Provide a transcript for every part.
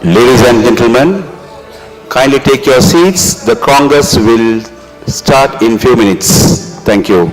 Ladies and gentlemen, kindly take your seats. The Congress will start in few minutes. Thank you.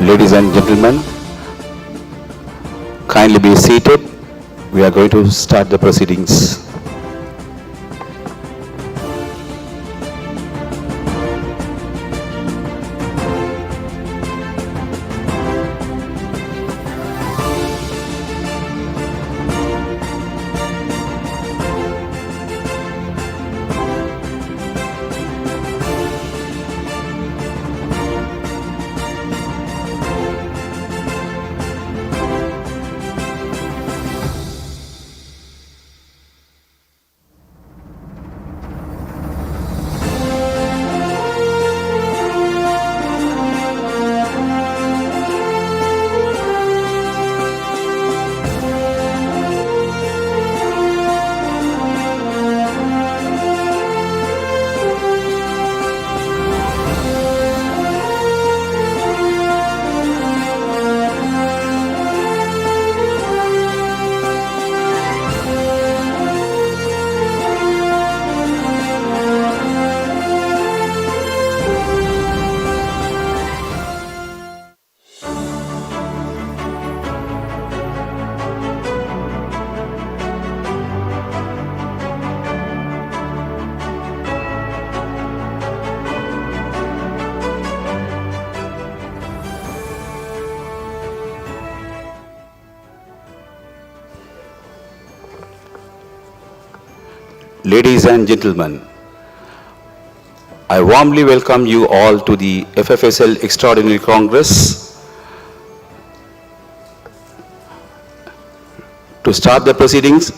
Ladies and gentlemen, kindly be seated. We are going to start the proceedings. Ladies and gentlemen, I warmly welcome you all to the FFSL Extraordinary Congress. To start the proceedings,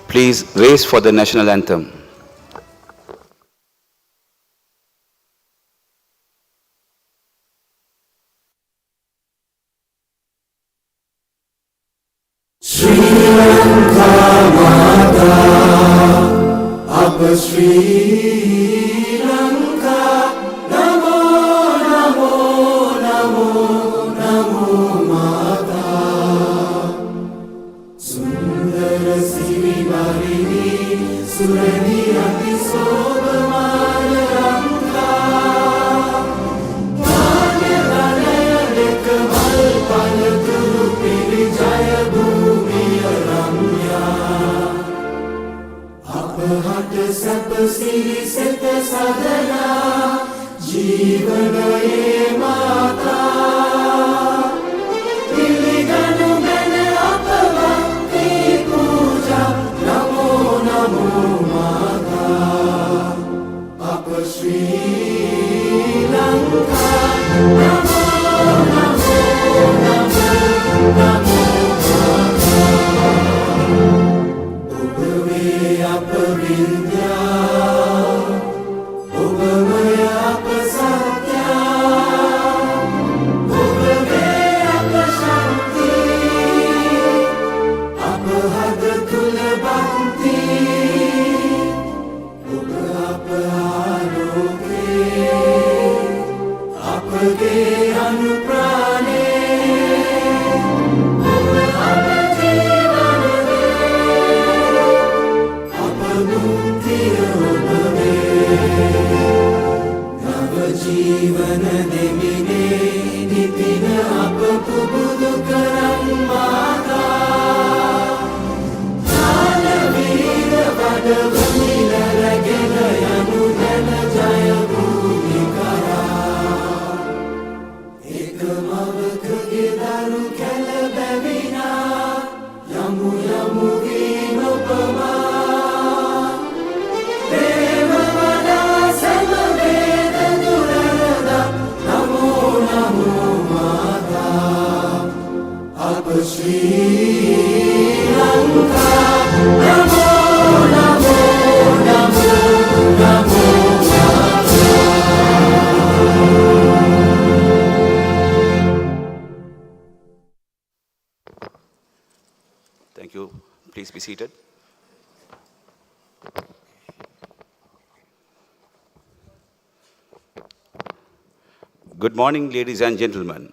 please raise for the national anthem. Sri Lanka Mata, Upper Sri Lanka, Namo, Namo, Namo, Namo Mata. Sundara Siri Marini, Surani Ati Sobamala Lanka. Manya Ranaya Dekamal Palaturu Piri Jaya Bhumiya Ramya. Apahat Sapa Siri Seta Sadhana, Jivanaye Mata. Piliganu Mene Apavakti Puja, Namo Namo Mata. Upper Sri Lanka, Namo Namo Namo Namo Mata. Ubave Aparindya, Ubamaya Apasatya, Ubave Apashanti, Apahada Tulabhanti, Upahapahaloke, Apage Anuprane, Upahapajivanade, Apamuktiya Ubave, Navajivana Demine, Nitina Apapubudu Karam Mata. Janavira Vadavamila Ragena Yanudana Jaya Bhumikara. Ekamavakage Daru Kalabavina, Yamu Yamu Vinopama. Devavada Samaveda Durarada, Namo Namo Mata. Upper Sri Lanka, Namo Namo Namo Namo Mata. Thank you. Please be seated. Good morning, ladies and gentlemen.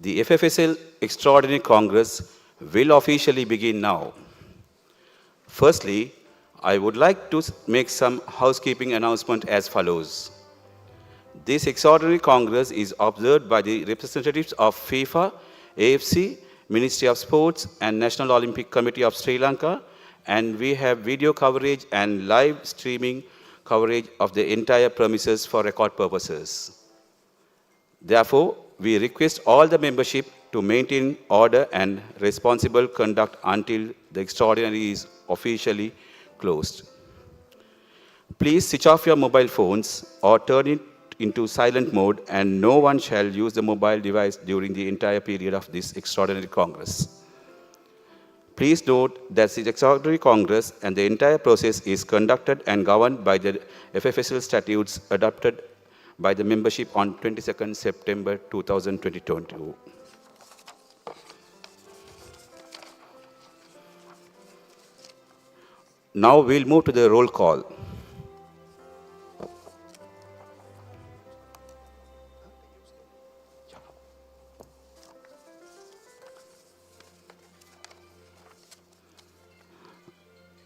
The FFSL Extraordinary Congress will officially begin now. Firstly, I would like to make some housekeeping announcement as follows. This Extraordinary Congress is observed by the representatives of FIFA, AFC, Ministry of Sports and National Olympic Committee of Sri Lanka, and we have video coverage and live streaming coverage of the entire premises for record purposes. Therefore, we request all the membership to maintain order and responsible conduct until the extraordinary is officially closed. Please switch off your mobile phones or turn it into silent mode, and no one shall use the mobile device during the entire period of this extraordinary Congress. Please note that the extraordinary Congress and the entire process is conducted and governed by the FFSL statutes adopted by the membership on 22nd September 2022. Now we'll move to the roll call.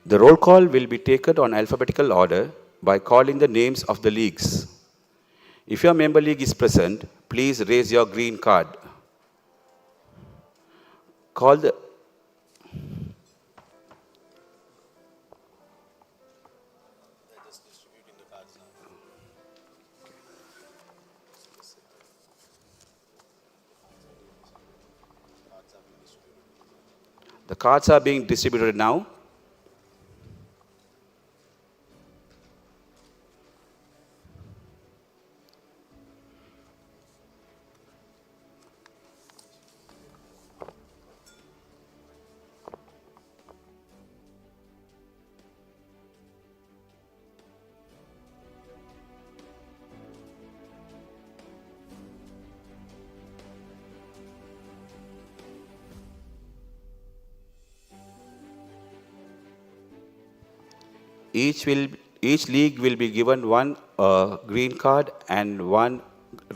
The roll call will be taken on alphabetical order by calling the names of the leagues. If your member league is present, please raise your green card. Call the The cards are being distributed now. Each, will, each league will be given one green card and one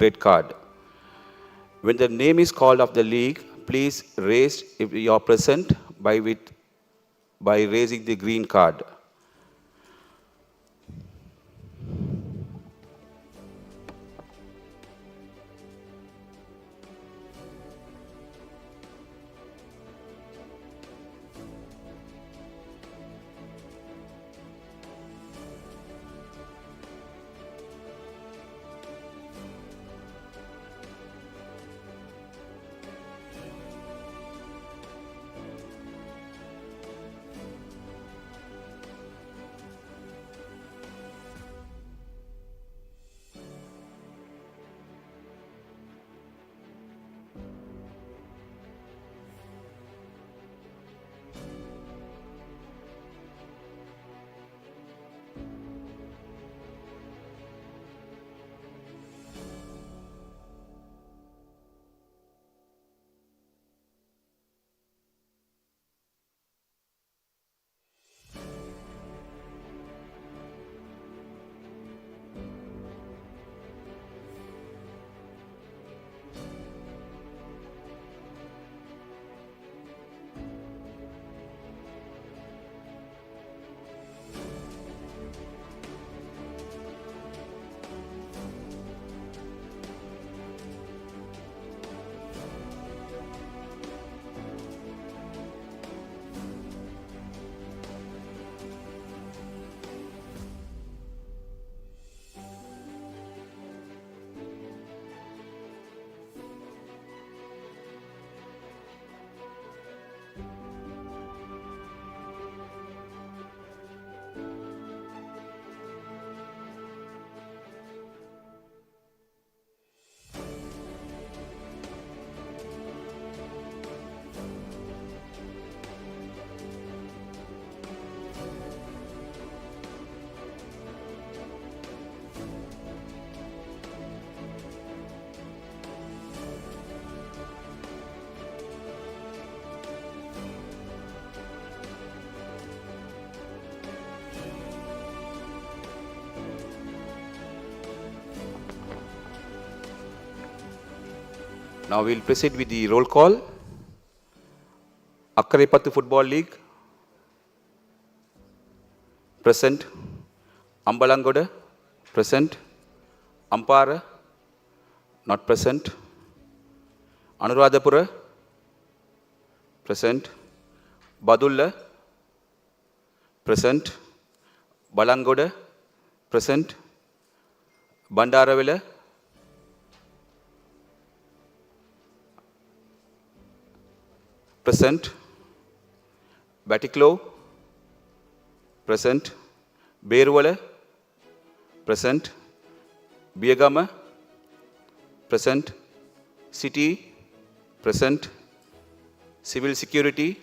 red card. When the name is called of the league, please raise if you are present by raising the green card. Now we'll proceed with the roll call. Akkarepattu Football League, present. Ambalangoda, present. Ampara, not present. Anuradhapura, present. Badulla, present. Balangoda, present. Bandaravilla, present. Batiklo, present. Beruvala, present. Biagama, present. City, present. Civil Security,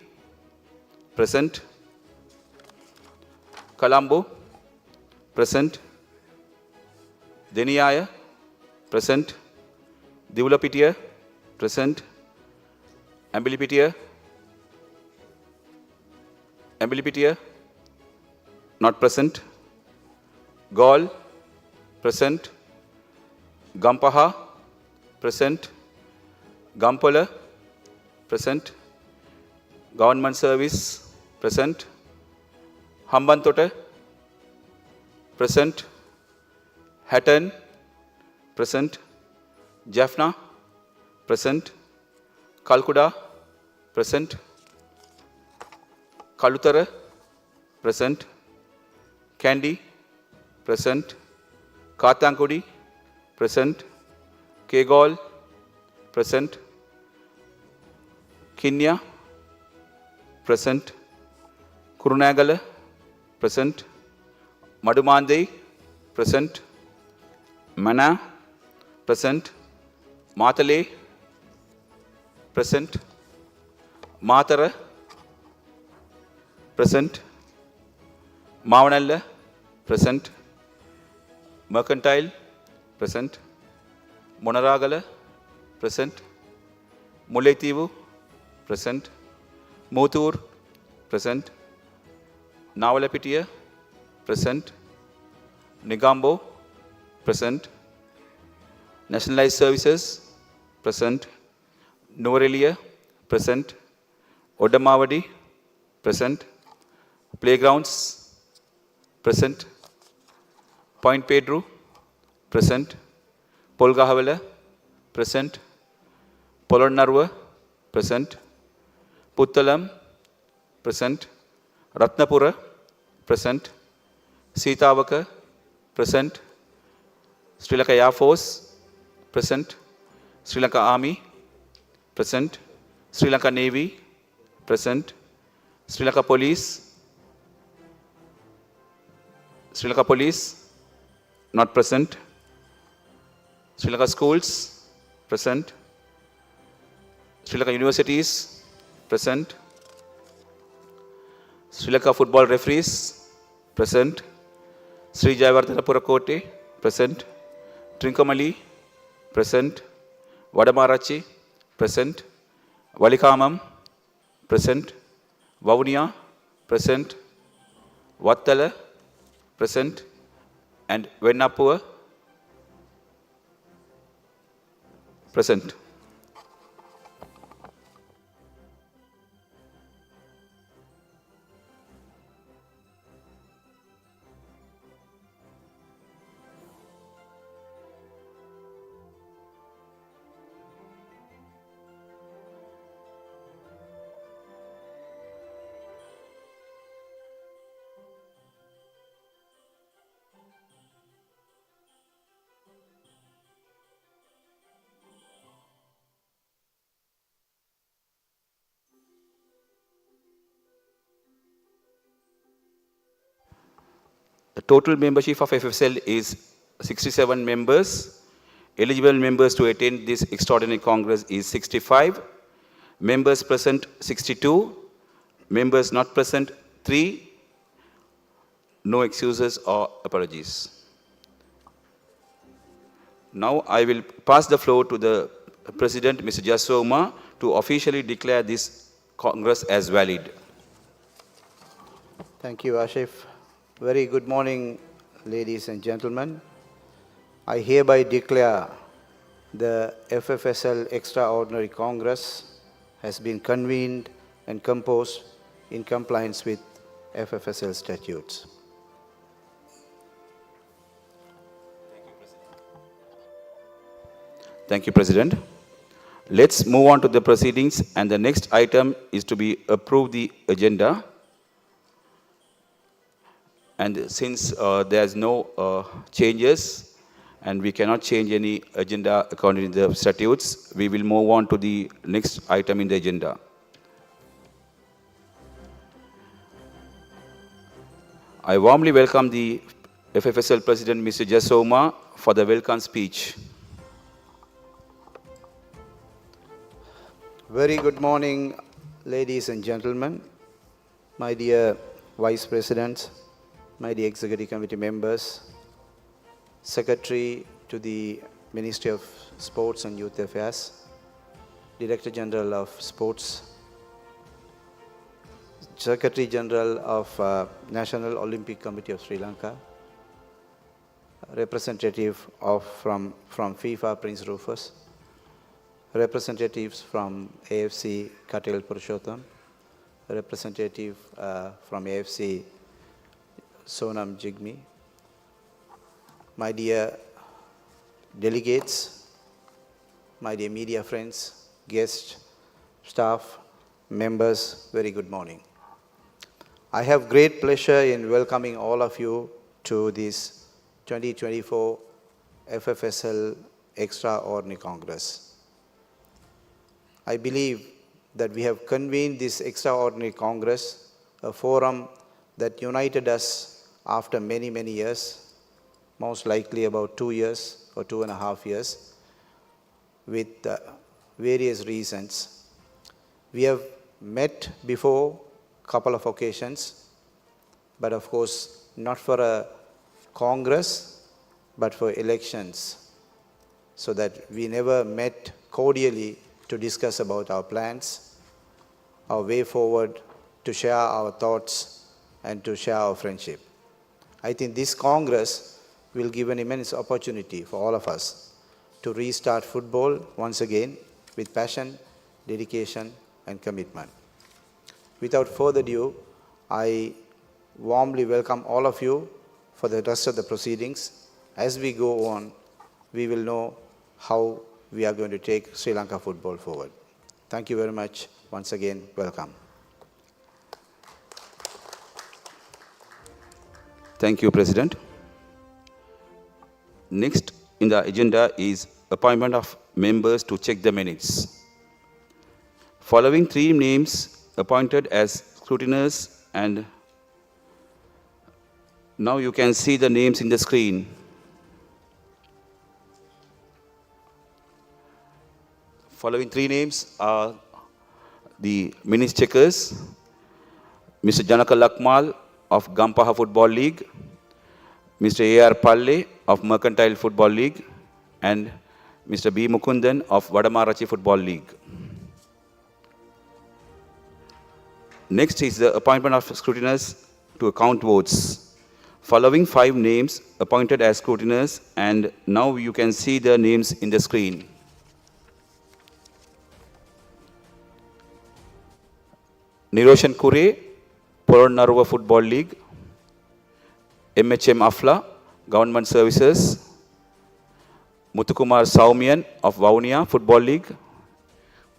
present. Colombo, present. Deniyaya, present. Divulapitiya, present. Ambilipitiya, not present. Gaul, present. Gampaha, present. Gampala, present. Government Service, present. Hambantota, present. Hatton, present. Jaffna, present. Kalkuda, present. Kalutara, present. Kandy, present. Kathankudi, present. Kegol, present. Kinya, present. Kurunagala, present. Madumandei, present. Mana, present. Matale, present. Matara, present. Mavanalla, present. Mercantile, present. Monaragala, present. Mullaitivu, present. Muthur, present. Navalapitiya, present. Nigambo, present. Nationalized Services, present. Norelia, present. Odamavadi, present. Playgrounds, present. Point Pedro, present. Polgahavela, present. Polonnarva, present. Puttalam, present. Ratnapura, present. Sitavaka, present. Sri Lanka Air Force, present. Sri Lanka Army, present. Sri Lanka Navy, present. Sri Lanka Police, not present. Sri Lanka Schools, present. Sri Lanka Universities, present. Sri Lanka Football Referees, present. Sri Jayavardhanapura Kote, present. Trincomalee, present. Vadamarachi, present. Valikamam, present. Vavuniya, present. Vattala, present. And Vennapua, present. The total membership of FFSL is 67 members. Eligible members to attend this extraordinary congress is 65. Members present 62. Members not present 3. No excuses or apologies. Now I will pass the floor to the President, Mr. Jasoma, to officially declare this congress as valid. Thank you, Ashif. Very good morning, ladies and gentlemen. I hereby declare the FFSL Extraordinary Congress has been convened and composed in compliance with FFSL statutes. Thank you, President. Let's move on to the proceedings, and the next item is to be approve the agenda. And since there's no changes and we cannot change any agenda according to the statutes, we will move on to the next item in the agenda. I warmly welcome the FFSL President, Mr. Jasoma, for the welcome speech. Very good morning, ladies and gentlemen, my dear Vice Presidents, my dear Executive Committee members, Secretary to the Ministry of Sports and Youth Affairs, Director General of Sports, Secretary General of National Olympic Committee of Sri Lanka, representative from FIFA, Prince Rufus, representatives from AFC, Katil Purushottam, representative from AFC, Sonam Jigme, my dear delegates, my dear media friends, guests, staff, members, very good morning. I have great pleasure in welcoming all of you to this 2024 FFSL Extraordinary Congress. I believe that we have convened this Extraordinary Congress, a forum that united us after many, many years, most likely about 2 years or 2.5 years, with various reasons. We have met before a couple of occasions, but of course not for a congress, but for elections, so that we never met cordially to discuss about our plans, our way forward, to share our thoughts and to share our friendship. I think this Congress will give an immense opportunity for all of us to restart football once again with passion, dedication, and commitment. Without further ado, I warmly welcome all of you for the rest of the proceedings. As we go on, we will know how we are going to take Sri Lanka football forward. Thank you very much. Once again, welcome. Thank you, President. Next in the agenda is appointment of members to check the minutes. Following 3 names appointed as scrutinizers, and now you can see the names in the screen. Following 3 names are the minutes checkers, Mr. Janaka Lakmal of Gampaha Football League, Mr. A.R. Palle of Mercantile Football League, and Mr. B. Mukundan of Vadamarachi Football League. Next is the appointment of scrutinizers to count votes. Following 5 names appointed as scrutinizers, and now you can see the names in the screen. Niroshan Kure, Poronnaruwa Football League, MHM Afla, Government Services, Muthukumar Saumian of Vaunia Football League,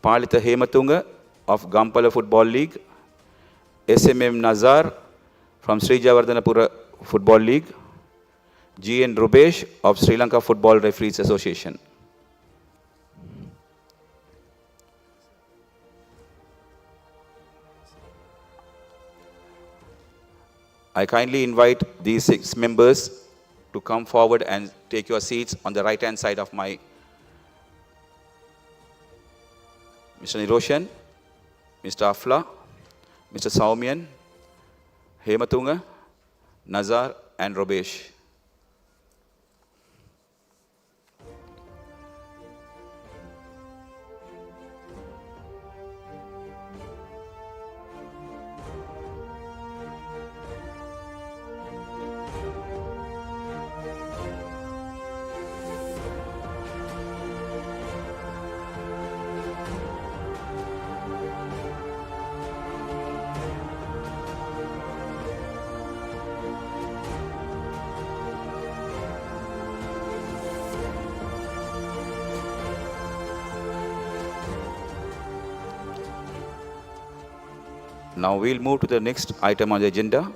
Palitha Hematunga of Gampala Football League, SMM Nazar from Sri Javardhanapura Football League, GN Rubesh of Sri Lanka Football Referees Association. I kindly invite these 6 members to come forward and take your seats on the right-hand side of my Mr. Niroshan, Mr. Afla, Mr. Saumian, Hematunga, Nazar, and Robesh. Now we'll move to the next item on the agenda.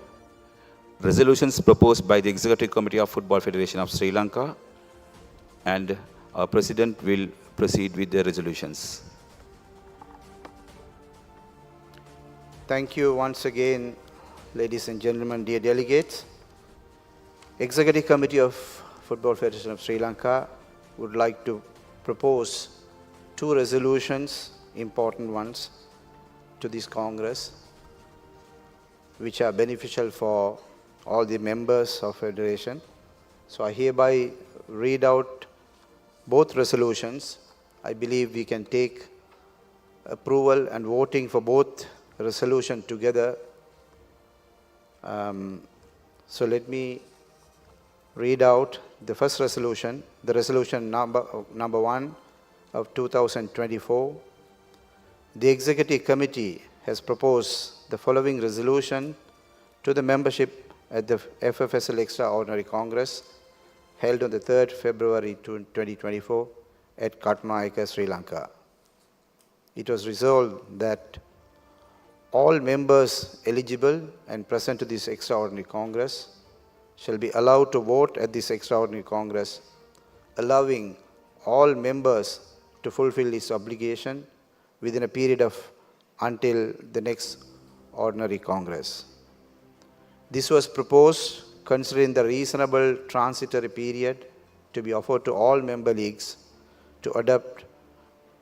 Resolutions proposed by the Executive Committee of Football Federation of Sri Lanka, and our President will proceed with the resolutions. Thank you once again, ladies and gentlemen, dear delegates. Executive Committee of Football Federation of Sri Lanka would like to propose 2 resolutions, important ones, to this Congress, which are beneficial for all the members of Federation. So I hereby read out both resolutions. I believe we can take approval and voting for both resolutions together. So let me read out the first resolution, the resolution number 1 of 2024. The Executive Committee has proposed the following resolution to the membership at the FFSL Extraordinary Congress held on the 3rd February 2024 at Katmanayaka, Sri Lanka. It was resolved that all members eligible and present to this Extraordinary Congress shall be allowed to vote at this Extraordinary Congress, allowing all members to fulfill this obligation within a period of until the next Ordinary Congress. This was proposed considering the reasonable transitory period to be offered to all member leagues to adopt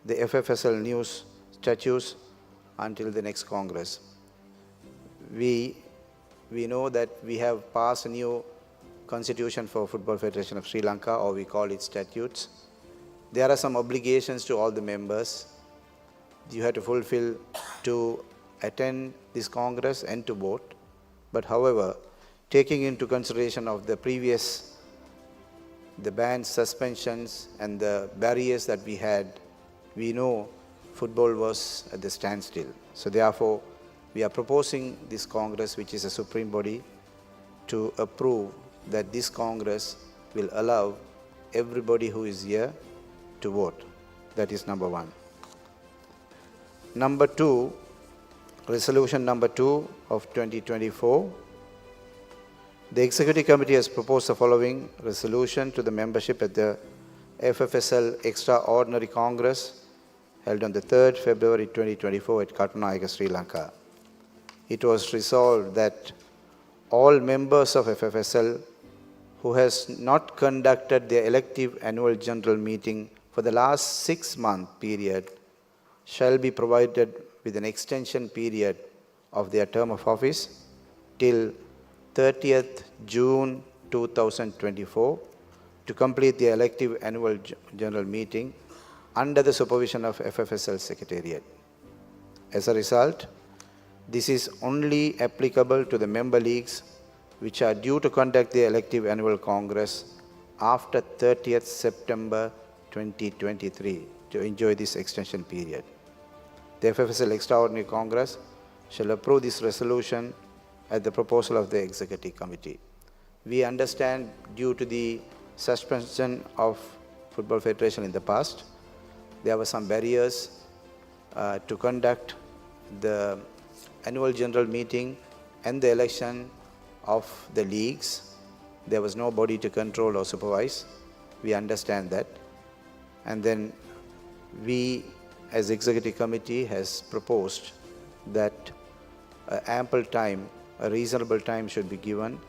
the FFSL new statutes until the next Congress. We know that we have passed a new constitution for Football Federation of Sri Lanka, or we call it statutes. There are some obligations to all the members. You have to fulfill to attend this Congress and to vote. But however, taking into consideration of the previous, the bans, suspensions, and the barriers that we had, we know football was at the standstill. So therefore, we are proposing this Congress, which is a supreme body, to approve that this Congress will allow everybody who is here to vote. That is number one. Number two, resolution number 2 of 2024. The Executive Committee has proposed the following resolution to the membership at the FFSL Extraordinary Congress held on the 3rd February 2024 at Katunayaka, Sri Lanka. It was resolved that all members of FFSL who has not conducted their elective annual general meeting for the last 6-month period shall be provided with an extension period of their term of office till 30th June 2024 to complete the elective annual general meeting under the supervision of FFSL Secretariat. As a result, this is only applicable to the member leagues which are due to conduct their elective annual congress after 30th September 2023 to enjoy this extension period. The FFSL Extraordinary Congress shall approve this resolution at the proposal of the Executive Committee. We understand due to the suspension of Football Federation in the past, there were some barriers to conduct the annual general meeting and the election of the leagues. There was no body to control or supervise. We understand that. And then we as Executive Committee has proposed that ample time, a reasonable time should be given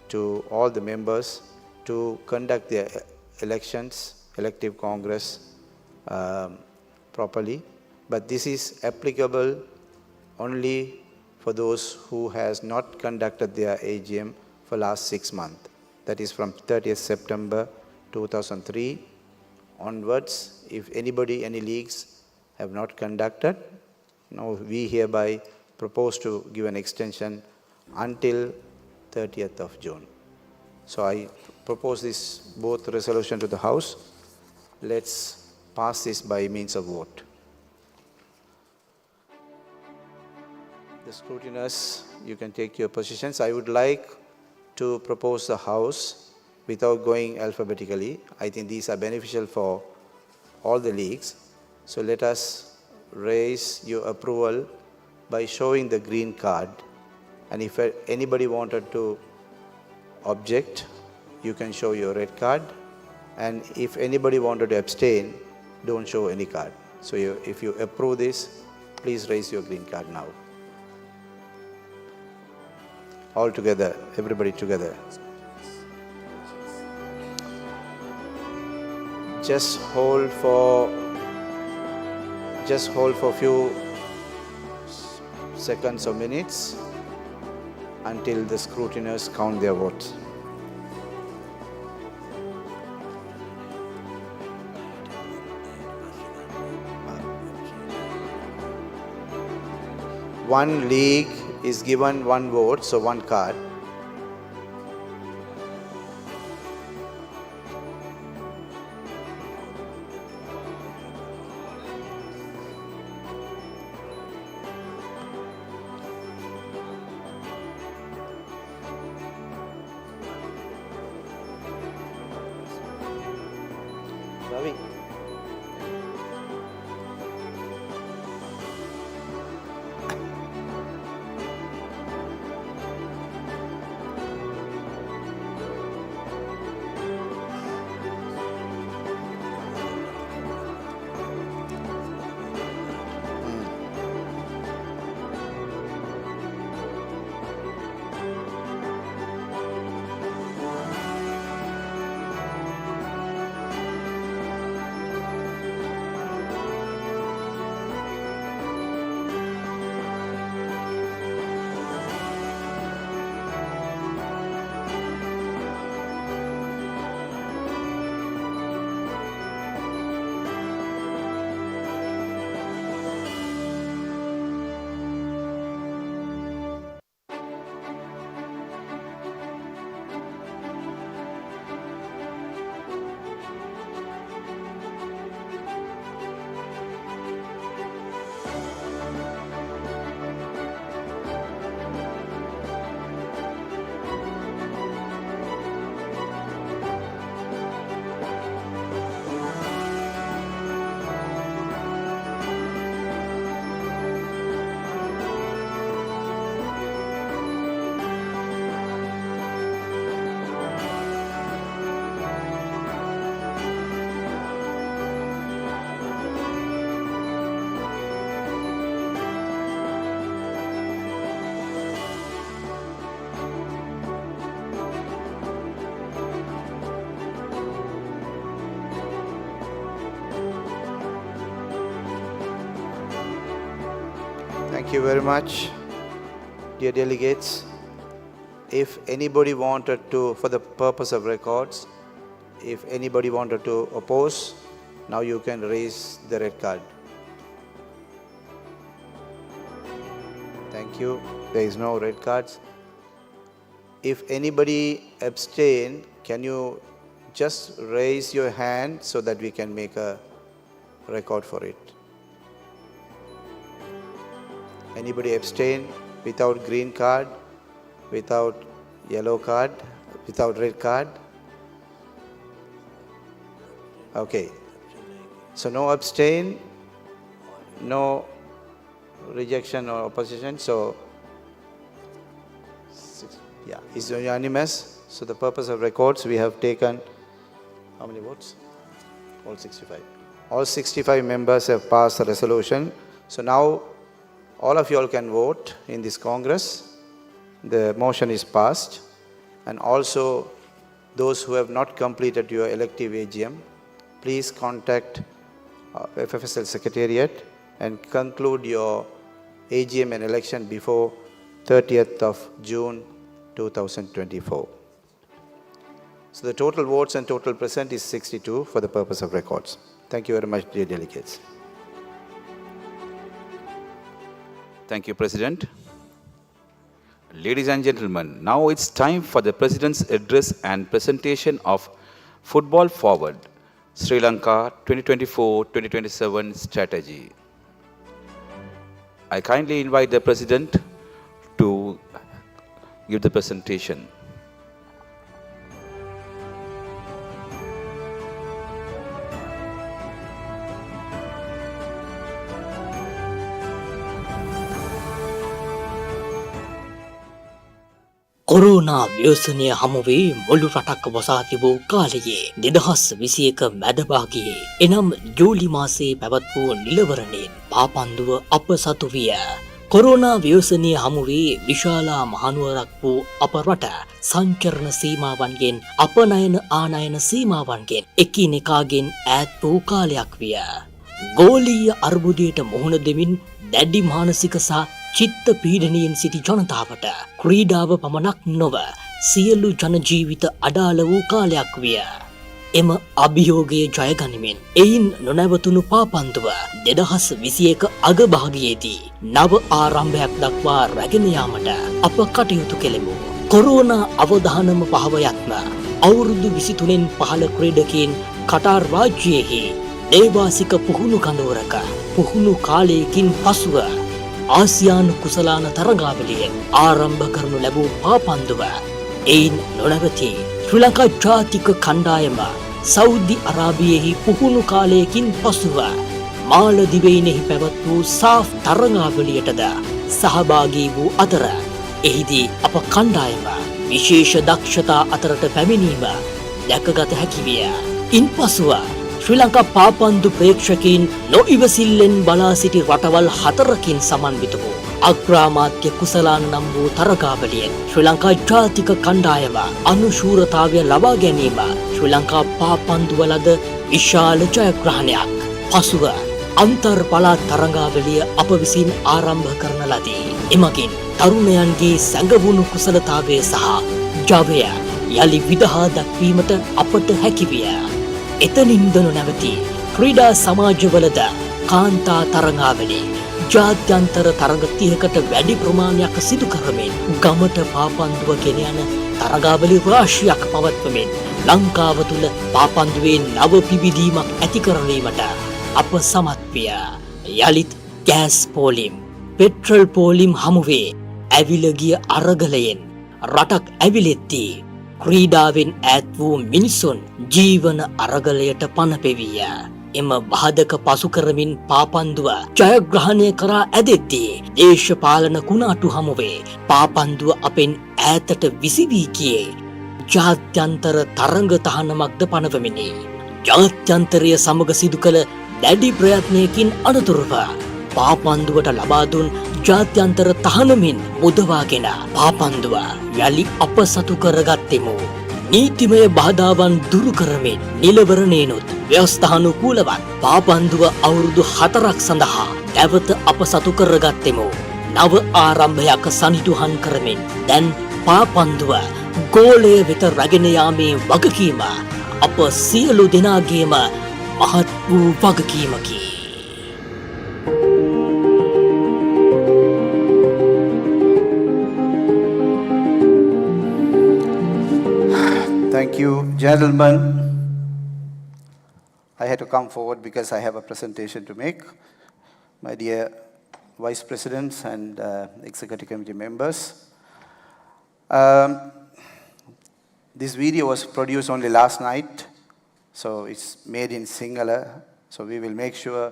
to all the members to conduct their elections, elective congress properly. But this is applicable only for those who has not conducted their AGM for last 6 months. That is from 30th September 2003 onwards. If anybody, any leagues have not conducted, now we hereby propose to give an extension until 30th of June. So I propose this both resolution to the House. Let's pass this by means of vote. The scrutinous, you can take your positions. I would like to propose the House without going alphabetically. I think these are beneficial for all the leagues. So let us raise your approval by showing the green card. And if anybody wanted to object, you can show your red card. And if anybody wanted to abstain, don't show any card. So if you approve this, please raise your green card now. All together, everybody together. Just hold for a few seconds or minutes until the scrutineers count their votes. One league is given one vote, so one card. Ravi. Thank you very much, dear delegates. If anybody wanted to, for the purpose of records, if anybody wanted to oppose, now you can raise the red card. Thank you. There is no red cards. If anybody abstain, can you just raise your hand so that we can make a record for it? Anybody abstain without green card, without yellow card, without red card? Okay. So no abstain, no rejection or opposition. So yeah, it's unanimous. So the purpose of records, we have taken how many votes? All 65. All 65 members have passed the resolution. So now all of you all can vote in this Congress. The motion is passed. And also those who have not completed your elective AGM, please contact FFSL Secretariat and conclude your AGM and election before 30th of June 2024. So the total votes and total present is 62 for the purpose of records. Thank you very much, dear delegates. Thank you, President. Ladies and gentlemen, now it's time for the President's address and presentation of Football Forward, Sri Lanka 2024-2027 strategy. I kindly invite the President to give the presentation. Corona ව්‍යසනය හමුවේ මුළු රටක් වසා තිබූ කාලයේ 2021 මැදභාගයේ එනම් ජූලි මාසයේ පැවැත් වූ නිලවරණයෙන් පාපන්දුව අප සතු විය. කොරෝනා ව්‍යසනය හමුවේ විශාලා මහනුවරක් වූ අප රට සංචරණ සීමාවන්ගෙන් අපනයන ආනයන සීමාවන්ගෙන් එකිනෙකාගෙන් ඈත් වූ කාලයක් විය. ගෝලීය අර්බුදයට මුහුණ දෙමින් දැඩි මානසික සහ චිත්ත පීඩනයෙන් සිටි ජනතාවට ක්‍රීඩාව පමණක් නොව සියලු ජන ජීවිත අඩාල වූ කාලයක් විය. එම අභියෝගයේ ජය ගනිමින් එයින් නොනැවතුණු පාපන්දුව 2021 අගභාගයේදී නව ආරම්භයක් දක්වා රැගෙන යාමට අප කටයුතු කෙලෙමු. කොරෝනා අවදානම පහවයත්ම අවුරුදු 23න් පහළ ක්‍රීඩකයන් කටාර් රාජ්‍යයෙහි දේවාසික පුහුණු කඳවුරක පුහුණු කාලයකින් පසුව ආසියානු කුසලාන තරගාවලියෙන් ආරම්භ කරනු ලැබූ පාපන්දුව එයින් නොනැවතී ශ්‍රී ලංකා ජාතික කණ්ඩායම සෞදි අරාබියෙහි පුහුණු කාලයකින් පසුව මාලදිවයිනෙහි පැවැත් වූ සාෆ් තරගාවලියටද සහභාගී වූ අතර එහිදී අප කණ්ඩායම විශේෂ දක්ෂතා අතරට පැමිණීම දැකගත හැකි විය. ඉන්පසුව ශ්‍රී ලංකා පාපන්දු ප්‍රේක්ෂකයින් නොඉවසිල්ලෙන් බලා සිටි රටවල් 4කින් සමන්විත වූ අග්‍රාමාත්‍ය කුසලාන නම් වූ තරගාවලියෙන් ශ්‍රී ලංකා ජාතික කණ්ඩායම අනුශූරතාවය ලබා ගැනීම ශ්‍රී ලංකා පාපන්දුවලද විශාල ජයග්‍රහණයක්. පසුව අන්තර් පළාත් තරගාවලිය අප විසින් ආරම්භ කරන ලදී. එමගින් තරුණයන්ගේ සැඟවුණු කුසලතාවය සහ ජවය යලි විදහා දක්වීමට අපට හැකි විය. එතනින්ද නොනැවතී ක්‍රීඩා සමාජවලද කාන්තා තරගාවලි ජාත්‍යන්තර තරග 30කට වැඩි ප්‍රමාණයක් සිදු කරමින් ගමට පාපන්දුව ගෙන යන තරගාවලි රාශියක් පවත්වමින් ලංකාව තුළ පාපන්දුවේ නව පිබිදීමක් ඇති කරවීමට අප සමත් විය. යලිත් ගෑස් පෝලිම් පෙට්‍රල් පෝලිම් හමුවේ ඇවිල ගිය අරගලයෙන් රටක් ඇවිලෙද්දී ක්‍රීඩාවෙන් ඈත් වූ මිනිසුන් ජීවන අරගලයට පණ පෙවිය. එම බාධක පසු කරමින් පාපන්දුව ජයග්‍රහණය කරා ඇදෙද්දී දේශපාලන කුණාටු හමුවේ පාපන්දුව අපෙන් ඈතට විසිවී ගියේ ජාත්‍යන්තර තරඟ තහනමක්ද පනවමිනි. ජාත්‍යන්තරය සමග සිදු කළ දැඩි ප්‍රයත්නයකින් අනතුරුව පාපන්දුවට ලබා දුන් ජාත්‍යන්තර තහනමින් මුදවාගෙන පාපන්දුව යලි අප සතු කරගත්තෙමු. නීතිමය බාධාවන් දුරු කරමින් නිලවරණයනොත් ව්‍යවස්ථානුකූලවත් පාපන්දුව අවුරුදු 4ක් සඳහා නැවත අප සතු කරගත්තෙමු. නව ආරම්භයක් සනිටුහන් කරමින් දැන් පාපන්දුව ගෝලය වෙත රැගෙන යාමේ වගකීම අප සියලු දෙනාගේම මහත් වූ වගකීමකි. Thank you, gentlemen. I had to come forward because I have a presentation to make. My dear vice presidents and executive committee members. This video was produced only last night, so it's made in Sinhala. So we will make sure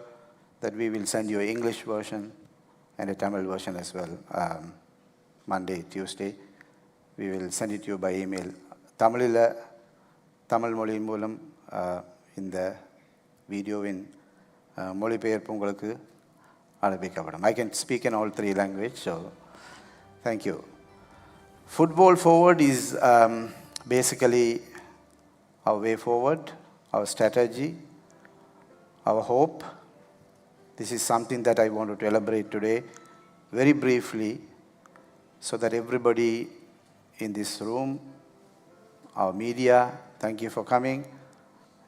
that we will send you an English version and a Tamil version as well. Monday, Tuesday, we will send it to you by email. Tamil மொழியின் மூலம் இந்த வீடியோவின் மொழிபெயர்ப்பு உங்களுக்கு அனுப்பிக்கப்படும். I can speak in all three languages, so thank you. Football forward is basically our way forward, our strategy, our hope. This is something that I wanted to elaborate today very briefly so that everybody in this room, our media, thank you for coming,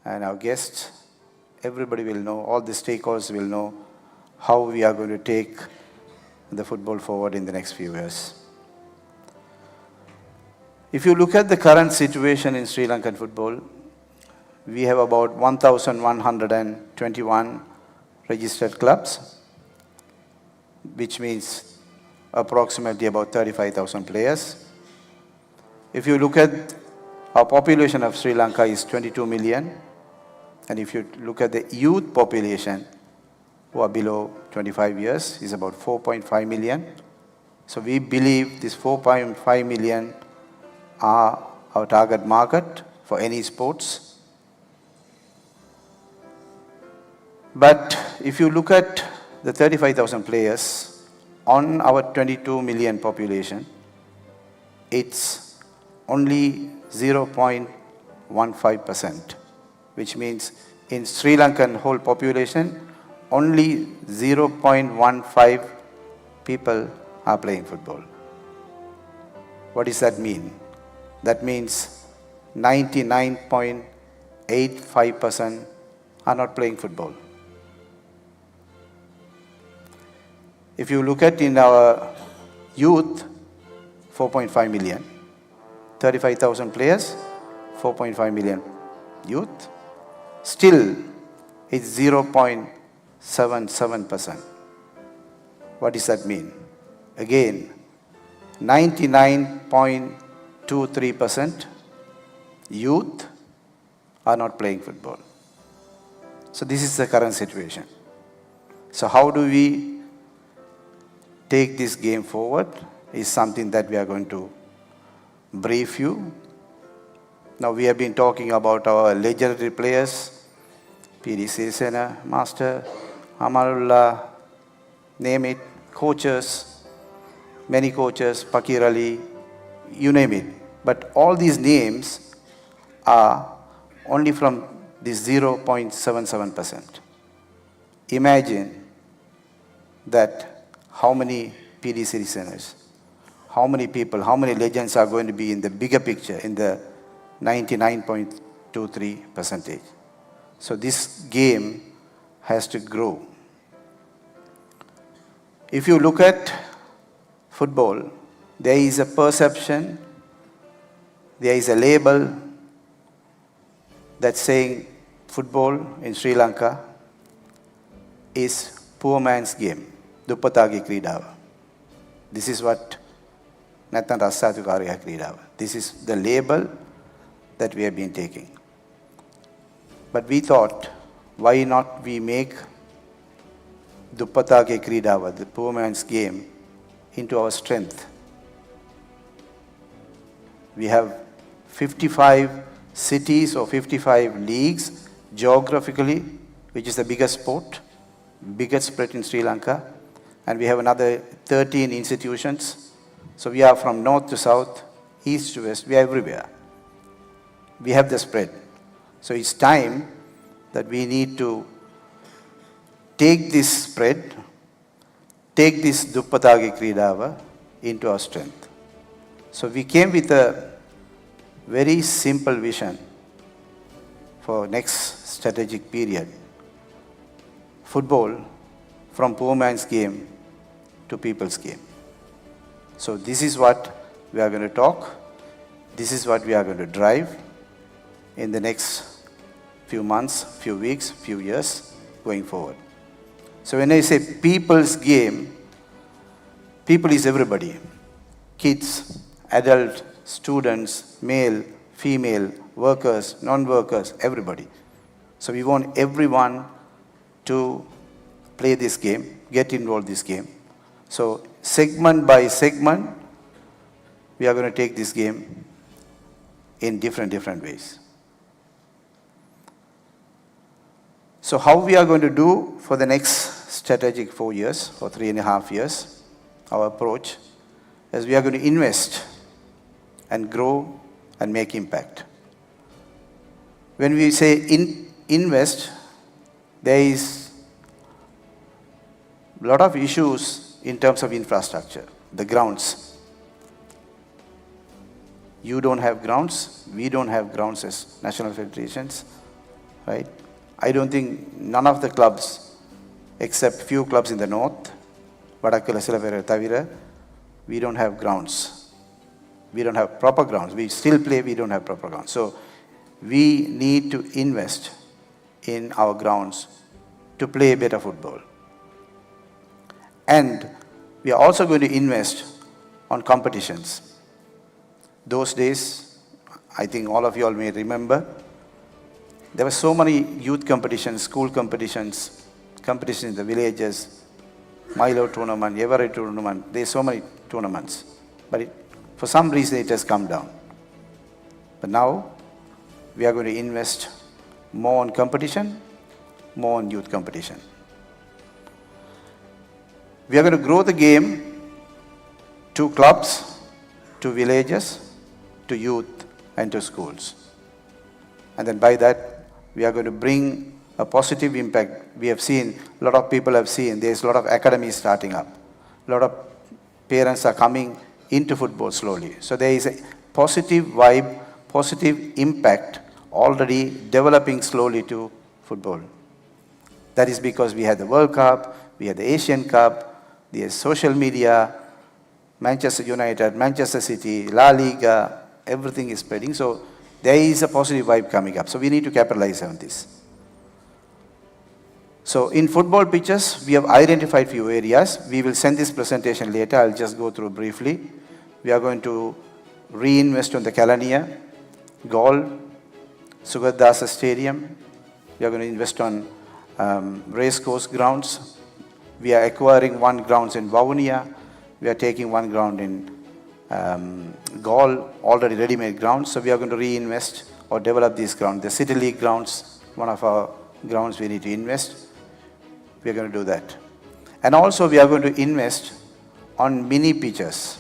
and our guests, everybody will know, all the stakeholders will know how we are going to take the football forward in the next few years. If you look at the current situation in Sri Lankan football, we have about 1,121 registered clubs, which means approximately about 35,000 players. If you look at our population of Sri Lanka is 22 million, and if you look at the youth population who are below 25 years is about 4.5 million. So we believe this 4.5 million are our target market for any sports. But if you look at the 35,000 players on our 22 million population, it's only 0.15%, which means in Sri Lankan whole population, only 0.15 people are playing football. What does that mean? That means 99.85% are not playing football. If you look at in our youth, 4.5 million, 35,000 players, 4.5 million youth, still it's 0.77%. What does that mean? Again, 99.23% youth are not playing football. So this is the current situation. So how do we take this game forward is something that we are going to brief you. Now we have been talking about our legendary players, P.D. Sirisena, Master, Amarullah, name it, coaches, many coaches, Pakir Ali, you name it. But all these names are only from this 0.77%. Imagine that how many P.D. Sirisenas, how many people, how many legends are going to be in the bigger picture, in the 99.23%. So this game has to grow. If you look at football, there is a perception, there is a label that's saying football in Sri Lanka is poor man's game, duppatage kridawa. This is what නැත්නම් රස්සාතුකාරයා ක්‍රීඩාව. This is the label that we have been taking. But we thought, why not we make duppatage kridawa, the poor man's game, into our strength. We have 55 cities or 55 leagues geographically, which is the biggest sport, biggest spread in Sri Lanka, and we have another 13 institutions. So we are from north to south, east to west, we are everywhere. We have the spread. So it's time that we need to take this spread, take this Duppatage Kridava into our strength. So we came with a very simple vision for next strategic period. Football from poor man's game to people's game. So this is what we are going to talk. This is what we are going to drive in the next few months, few weeks, few years going forward. So when I say people's game, people is everybody. Kids, adult, students, male, female, workers, non-workers, everybody. So we want everyone to play this game, get involved in this game. So segment by segment, we are going to take this game in different ways. So how we are going to do for the next strategic 4 years or 3.5 years, our approach is we are going to invest and grow and make impact. When we say invest, there is a lot of issues in terms of infrastructure, the grounds. You don't have grounds, we don't have grounds as national federations, right? I don't think none of the clubs, except few clubs in the north, Vadakala Silavera Tavira, we don't have grounds. We don't have proper grounds. We still play, we don't have proper grounds. So we need to invest in our grounds to play better football. And we are also going to invest on competitions. Those days, I think all of you all may remember, there were so many youth competitions, school competitions, competitions in the villages, Milo tournament, Everett tournament, there's so many tournaments. But for some reason it has come down. But now we are going to invest more on competition, more on youth competition. We are going to grow the game to clubs, to villages, to youth and to schools. And then by that, we are going to bring a positive impact. We have seen, a lot of people have seen, there's a lot of academies starting up. A lot of parents are coming into football slowly. So there is a positive vibe, positive impact already developing slowly to football. That is because we had the World Cup, we had the Asian Cup, there's social media, Manchester United, Manchester City, La Liga, everything is spreading. So there is a positive vibe coming up. So we need to capitalize on this. So in football pitches, we have identified few areas. We will send this presentation later. I'll just go through briefly. We are going to reinvest on the Kalania, Gaul, Sugadasa Stadium. We are going to invest on racecourse grounds. We are acquiring one grounds in Vavuniya. We are taking one ground in Gaul, already ready-made grounds. So we are going to reinvest or develop these grounds. The City League grounds, one of our grounds we need to invest. We are going to do that. And also we are going to invest on mini pitches.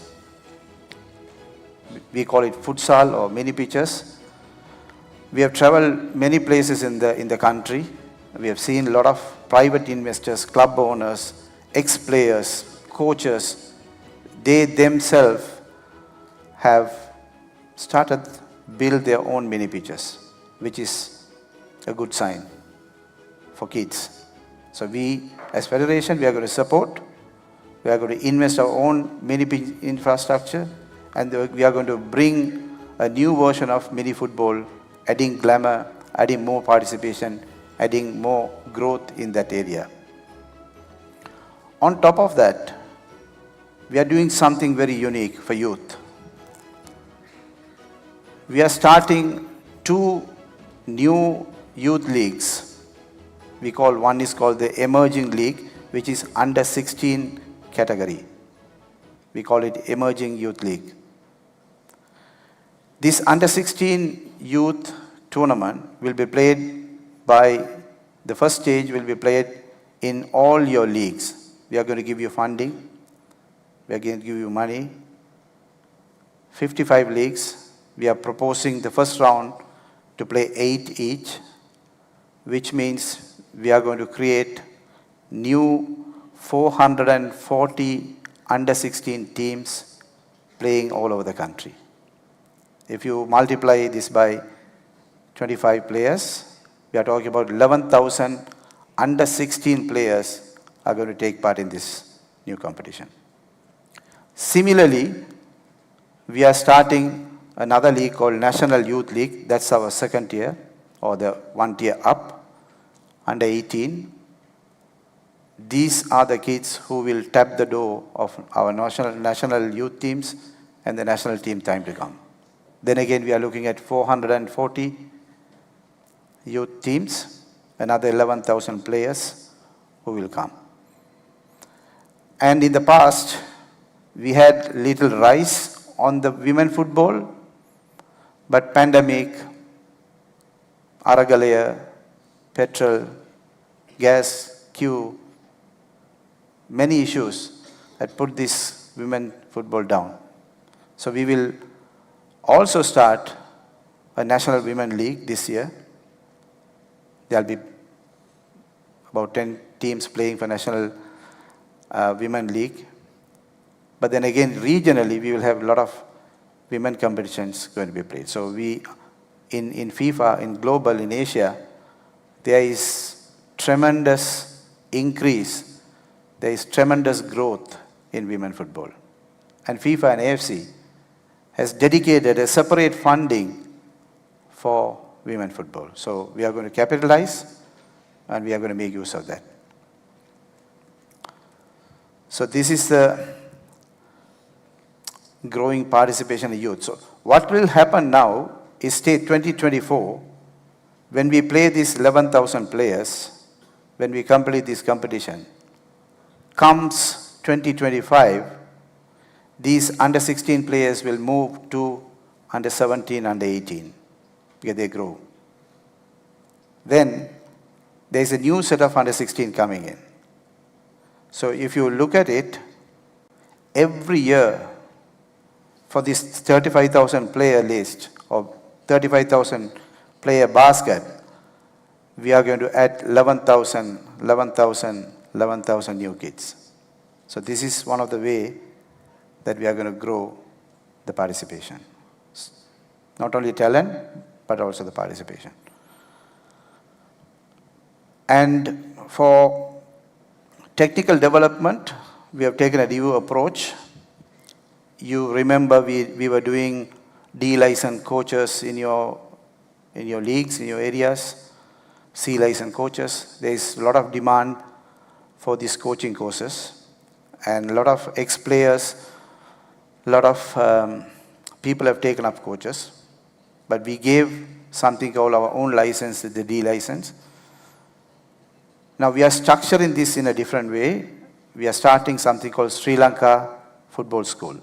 We call it futsal or mini pitches. We have traveled many places in the country. We have seen a lot of private investors, club owners, ex-players, coaches. They themselves have started build their own mini pitches, which is a good sign for kids. So we, as federation, we are going to support. We are going to invest our own mini pitch infrastructure, and we are going to bring a new version of mini football, adding glamour, adding more participation, adding more growth in that area. On top of that, we are doing something very unique for youth. We are starting 2 new youth leagues. We call one is called the Emerging League, which is under 16 category. We call it Emerging Youth League. This under 16 youth tournament will be played by, the first stage will be played in all your leagues. We are going to give you funding. We are going to give you money. 55 leagues. We are proposing the first round to play 8 each, which means we are going to create new 440 under 16 teams playing all over the country. If you multiply this by 25 players, we are talking about 11,000 under 16 players are going to take part in this new competition. Similarly, we are starting another league called National Youth League. That's our second tier, or the one tier up, under 18. These are the kids who will tap the door of our national youth teams and the national team time to come. Then again, we are looking at 440 youth teams, another 11,000 players who will come. And in the past, we had little rise on the women football, but pandemic, Aragalaya, petrol, gas, queue, many issues had put this women football down. So we will also start a national women league this year. There will be about 10 teams playing for national women league. But then again, regionally, we will have a lot of women competitions going to be played. So we, in FIFA, in global, in Asia, there is tremendous increase, there is tremendous growth in women football. And FIFA and AFC has dedicated a separate funding for women football. So we are going to capitalize and we are going to make use of that. So this is the growing participation in youth. So what will happen now is state 2024, when we play these 11,000 players, when we complete this competition, comes 2025, these under 16 players will move to under 17, under 18, because they grow. Then there's a new set of under 16 coming in. So if you look at it, every year for this 35,000 player list or 35,000 player basket, we are going to add 11,000 new kids. So this is one of the way that we are going to grow the participation. Not only talent, but also the participation. And for technical development, we have taken a review approach. You remember we were doing D-licensed coaches in your leagues, in your areas, C-licensed coaches. There is a lot of demand for these coaching courses, and a lot of ex-players, a lot of people have taken up coaches, but we gave something called our own license, the D license. Now we are structuring this in a different way. We are starting something called Sri Lanka Football School,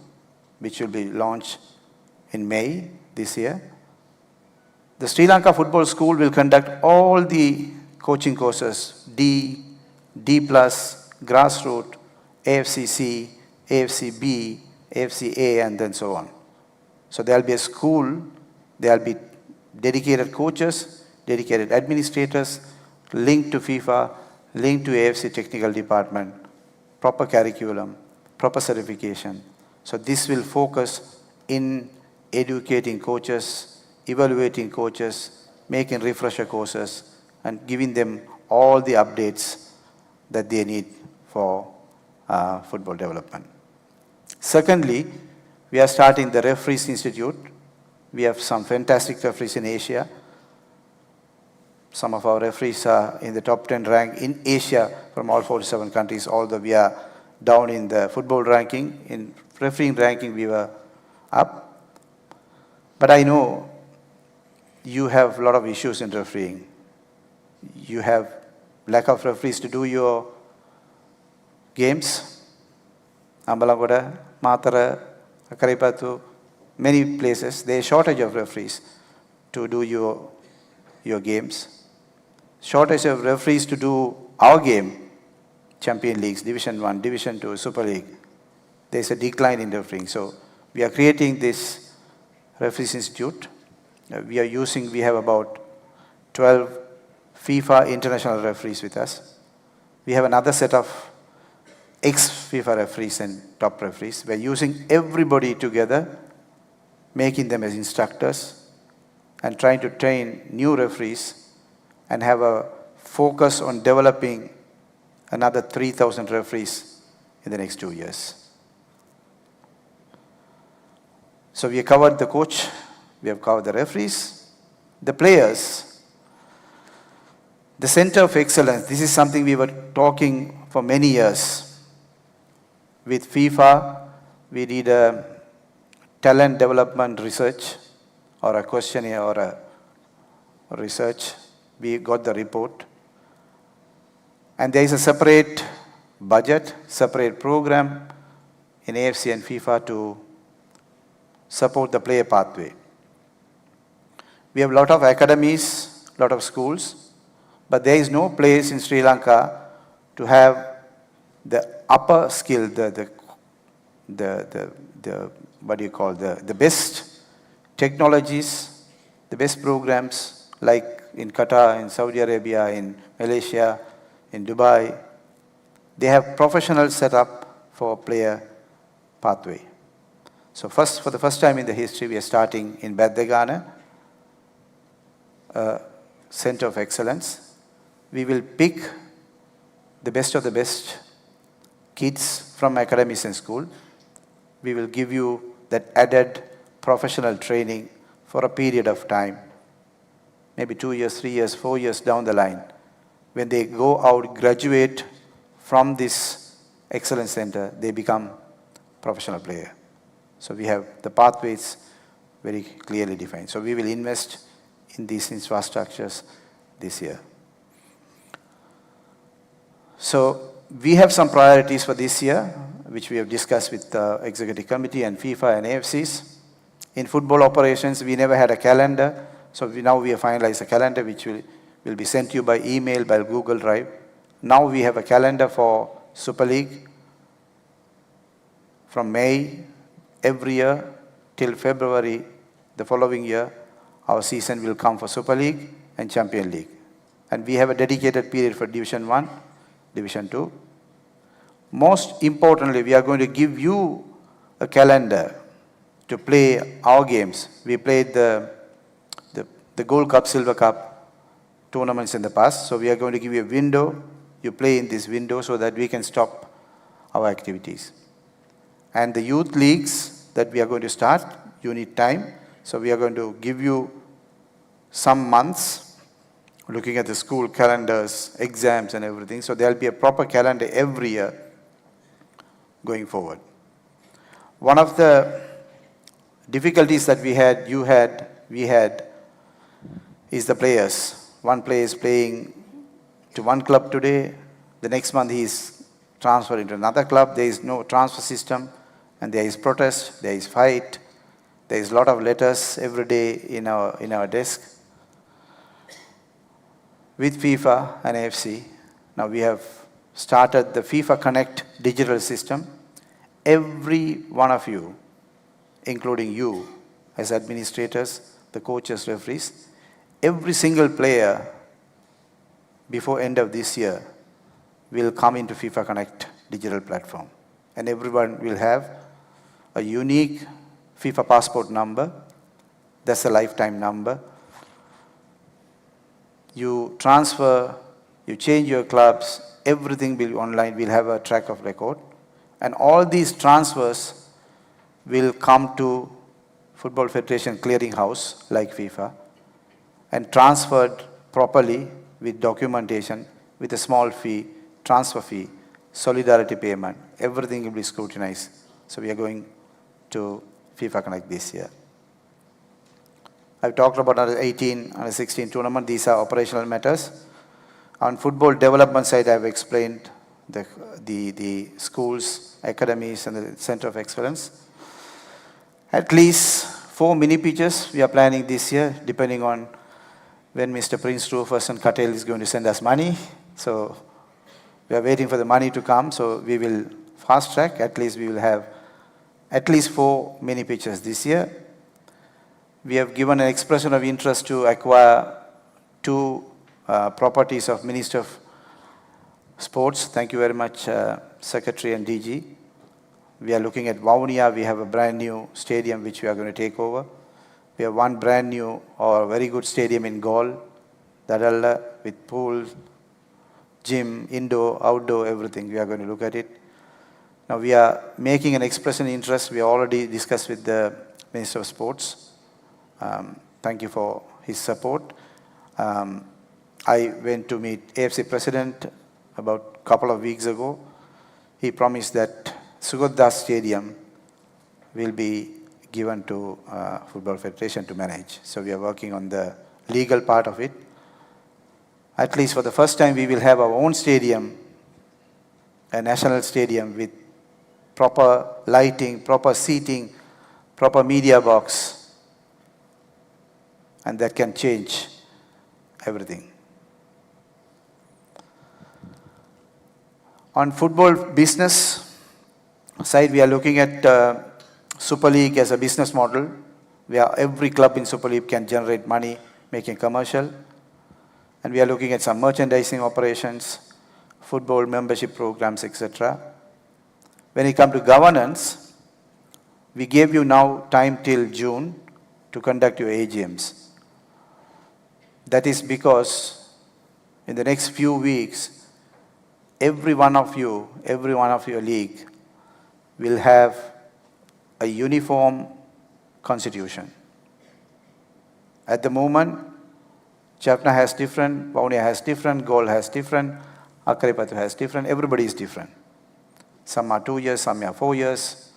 which will be launched in May this year. The Sri Lanka Football School will conduct all the coaching courses, D, D+, grassroots, AFCC, AFCB, AFCA, and then so on. So there will be a school, there will be dedicated coaches, dedicated administrators, linked to FIFA, linked to AFC technical department, proper curriculum, proper certification. So this will focus in educating coaches, evaluating coaches, making refresher courses, and giving them all the updates that they need for football development. Secondly, we are starting the Referees Institute. We have some fantastic referees in Asia. Some of our referees are in the top 10 rank in Asia from all 47 countries, although we are down in the football ranking. In refereeing ranking, we were up. But I know you have a lot of issues in refereeing. You have lack of referees to do your games. Ambalagoda, Matara, Akaripatu, many places, there is shortage of referees to do your games. Shortage of referees to do our game, Champion Leagues, Division 1, Division 2, Super League. There is a decline in refereeing. So we are creating this Referees Institute. We have about 12 FIFA international referees with us. We have another set of ex-FIFA referees and top referees. We're using everybody together, making them as instructors, and trying to train new referees and have a focus on developing another 3,000 referees in the next 2 years. So we have covered the coach, we have covered the referees, the players, the center of excellence. This is something we were talking for many years. With FIFA, we did a talent development research or a questionnaire or a research. We got the report. And there is a separate budget, separate program in AFC and FIFA to support the player pathway. We have a lot of academies, a lot of schools, but there is no place in Sri Lanka to have the upper skill, the best technologies, the best programs, like in Qatar, in Saudi Arabia, in Malaysia, in Dubai. They have professional setup for player pathway. So for the first time in the history, we are starting in Baddegana, a center of excellence. We will pick the best of the best kids from academies and school. We will give you that added professional training for a period of time, maybe 2 years, 3 years, 4 years down the line. When they go out, graduate from this excellence center, they become professional player. So we have the pathways very clearly defined. So we will invest in these infrastructures this year. So we have some priorities for this year, which we have discussed with the executive committee and FIFA and AFCs. In football operations, we never had a calendar. So now we have finalized a calendar which will be sent to you by email, by Google Drive. Now we have a calendar for Super League from May every year till February the following year. Our season will come for Super League and Champion League. And we have a dedicated period for Division 1, Division 2. Most importantly, we are going to give you a calendar to play our games. We played the Gold Cup, Silver Cup tournaments in the past. So we are going to give you a window. You play in this window so that we can stop our activities. And the youth leagues that we are going to start, you need time. So we are going to give you some months looking at the school calendars, exams and everything. So there will be a proper calendar every year going forward. One of the difficulties that we had, is the players. One player is playing to one club today, the next month he is transferred into another club. There is no transfer system, and there is protest, there is fight, there is a lot of letters every day in our desk. With FIFA and AFC, now we have started the FIFA Connect digital system. Every one of you, including you as administrators, the coaches, referees, every single player before end of this year will come into FIFA Connect digital platform. And everyone will have a unique FIFA passport number. That's a lifetime number. You transfer, you change your clubs, everything will be online. We'll have a track of record. And all these transfers will come to Football Federation Clearinghouse, like FIFA, and transferred properly with documentation, with a small fee, transfer fee, solidarity payment. Everything will be scrutinized. So we are going to FIFA Connect this year. I've talked about under 18, under 16 tournament. These are operational matters. On football development side, I've explained the schools, academies, and the center of excellence. At least 4 mini pitches we are planning this year, depending on when Mr. Prince Rufus and Cattell is going to send us money. So we are waiting for the money to come. So we will fast track. At least we will have at least 4 mini pitches this year. We have given an expression of interest to acquire 2 properties of Minister of Sports, thank you very much, Secretary and DG. We are looking at Vavuniya. We have a brand new stadium which we are going to take over. We have one brand new or very good stadium in Gaul, Dadalla, with pool, gym, indoor, outdoor, everything. We are going to look at it. Now we are making an expression interest. We already discussed with the Minister of Sports. Thank you for his support. I went to meet AFC President about a couple of weeks ago. He promised that Sugoddas Stadium will be given to Football Federation to manage. So we are working on the legal part of it. At least for the first time, we will have our own stadium, a national stadium with proper lighting, proper seating, proper media box, and that can change everything. On football business side, we are looking at Super League as a business model, where every club in Super League can generate money making commercial. And we are looking at some merchandising operations, football membership programs, etc. When it comes to governance, we gave you now time till June to conduct your AGMs. That is because in the next few weeks, every one of your league will have a uniform constitution. At the moment, Jaffna has different, Vavuniya has different, Gaul has different, Akaripattu has different, everybody is different. Some are 2 years, some are 4 years,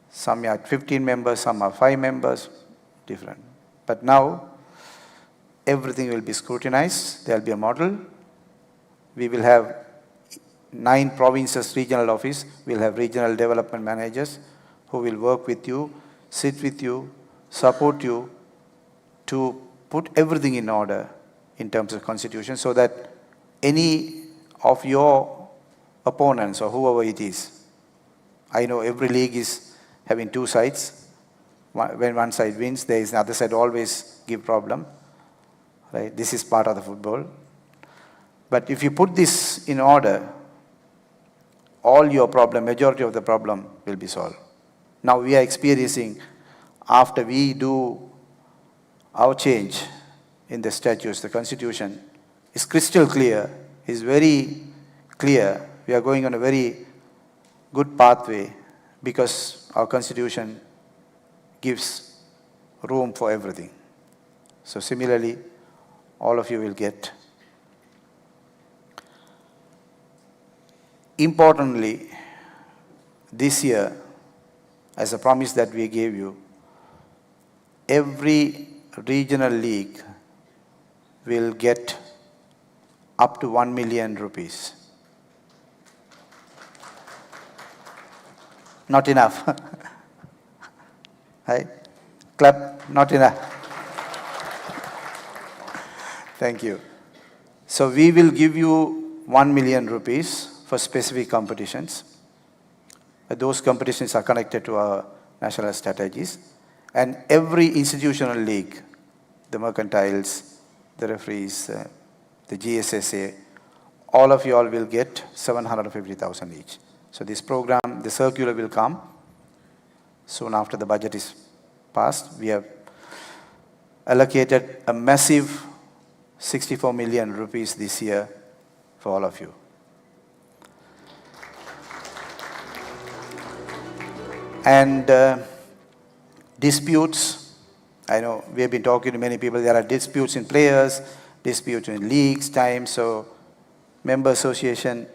some are 15 members, some are 5 members, different. But now, everything will be scrutinized, there will be a model. We will have 9 provinces regional office, we will have regional development managers who will work with you, sit with you, support you to put everything in order in terms of constitution so that any of your opponents or whoever it is, I know every league is having 2 sides. When one side wins, there is another side always give problem. Right? This is part of the football. But if you put this in order, all your problem, majority of the problem will be solved. Now we are experiencing, after we do our change in the statutes, the constitution is crystal clear, is very clear. We are going on a very good pathway because our constitution gives room for everything. So similarly, all of you will get. Importantly, this year, as a promise that we gave you, every regional league will get up to 1 million rupees. Not enough. Right? Club, not enough. Thank you. So we will give you 1 million rupees for specific competitions. Those competitions are connected to our national strategies. And every institutional league, the mercantiles, the referees, the GSSA, all of you all will get 750,000 each. So this program, the circular will come soon after the budget is passed. We have allocated a massive 64 million rupees this year for all of you. And disputes, I know we have been talking to many people, there are disputes in players, disputes in leagues, time, so member association,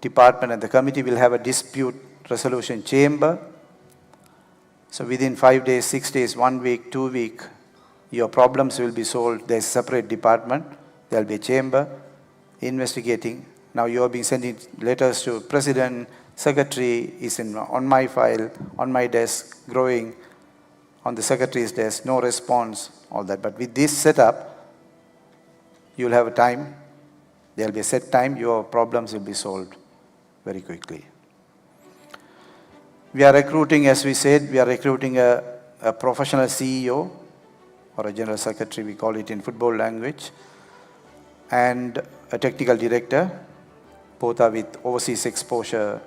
department and the committee will have a dispute resolution chamber. So within 5 days, 6 days, 1 week, 2 weeks, your problems will be solved. There's a separate department, there'll be a chamber investigating. Now you have been sending letters to president, secretary is on my file, on my desk, growing, on the secretary's desk, no response, all that. But with this setup, you'll have a time, there'll be a set time, your problems will be solved very quickly. We are recruiting, as we said, we are recruiting a professional CEO or a general secretary, we call it in football language, and a technical director. both are with overseas exposure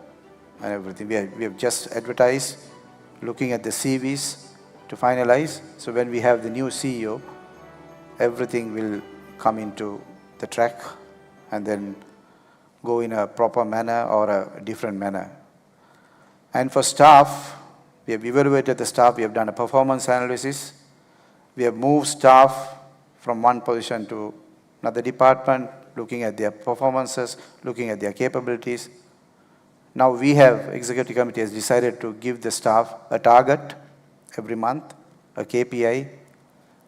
and everything. We have just advertised, looking at the CVs to finalize. So when we have the new CEO, everything will come into the track and then go in a proper manner or a different manner. And for staff, we have evaluated the staff, we have done a performance analysis, we have moved staff from one position to another department, looking at their performances, looking at their capabilities. Now we have, executive committee has decided to give the staff a target every month, a KPI,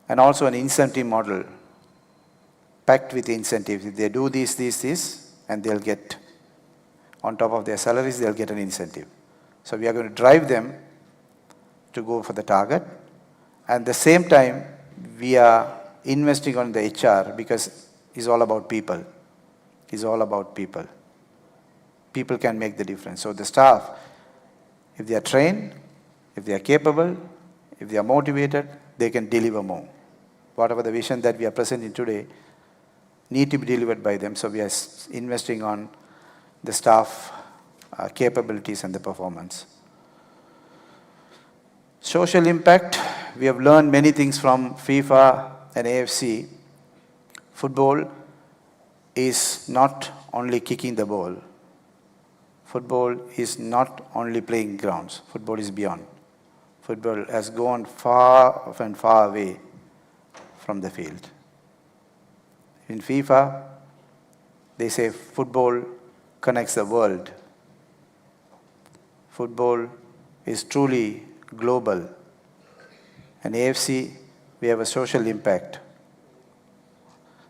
and also an incentive model, packed with incentives. If they do this, and they'll get, on top of their salaries, they'll get an incentive. So we are going to drive them to go for the target. And at the same time, we are investing on the HR because it's all about people. It's all about people. People can make the difference. So the staff, if they are trained, if they are capable, if they are motivated, they can deliver more. Whatever the vision that we are presenting today need to be delivered by them. So we are investing on the staff capabilities and the performance. Social impact, we have learned many things from FIFA and AFC. Football is not only kicking the ball. Football is not only playing grounds. Football is beyond. Football has gone far and far away from the field. In FIFA, they say football connects the world. Football is truly global. And AFC, we have a social impact.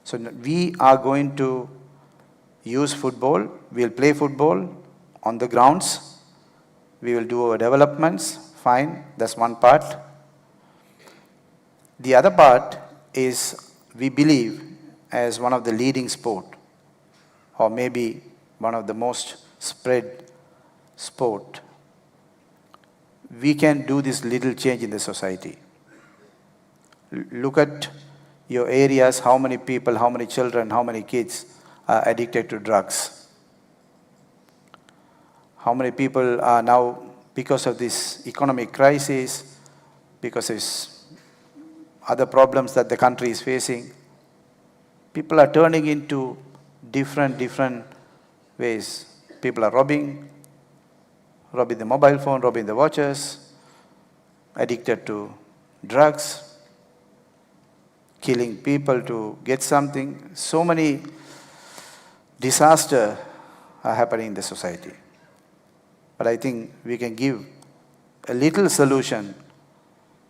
So we are going to use football. We'll play football on the grounds. We will do our developments. Fine, that's one part. The other part is we believe as one of the leading sport, or maybe one of the most spread sport, we can do this little change in the society. Look at your areas, how many people, how many children, how many kids are addicted to drugs. How many people are now, because of this economic crisis, because of other problems that the country is facing, people are turning into different ways. People are robbing the mobile phone, robbing the watches, addicted to drugs, killing people to get something. So many disasters are happening in the society. But I think we can give a little solution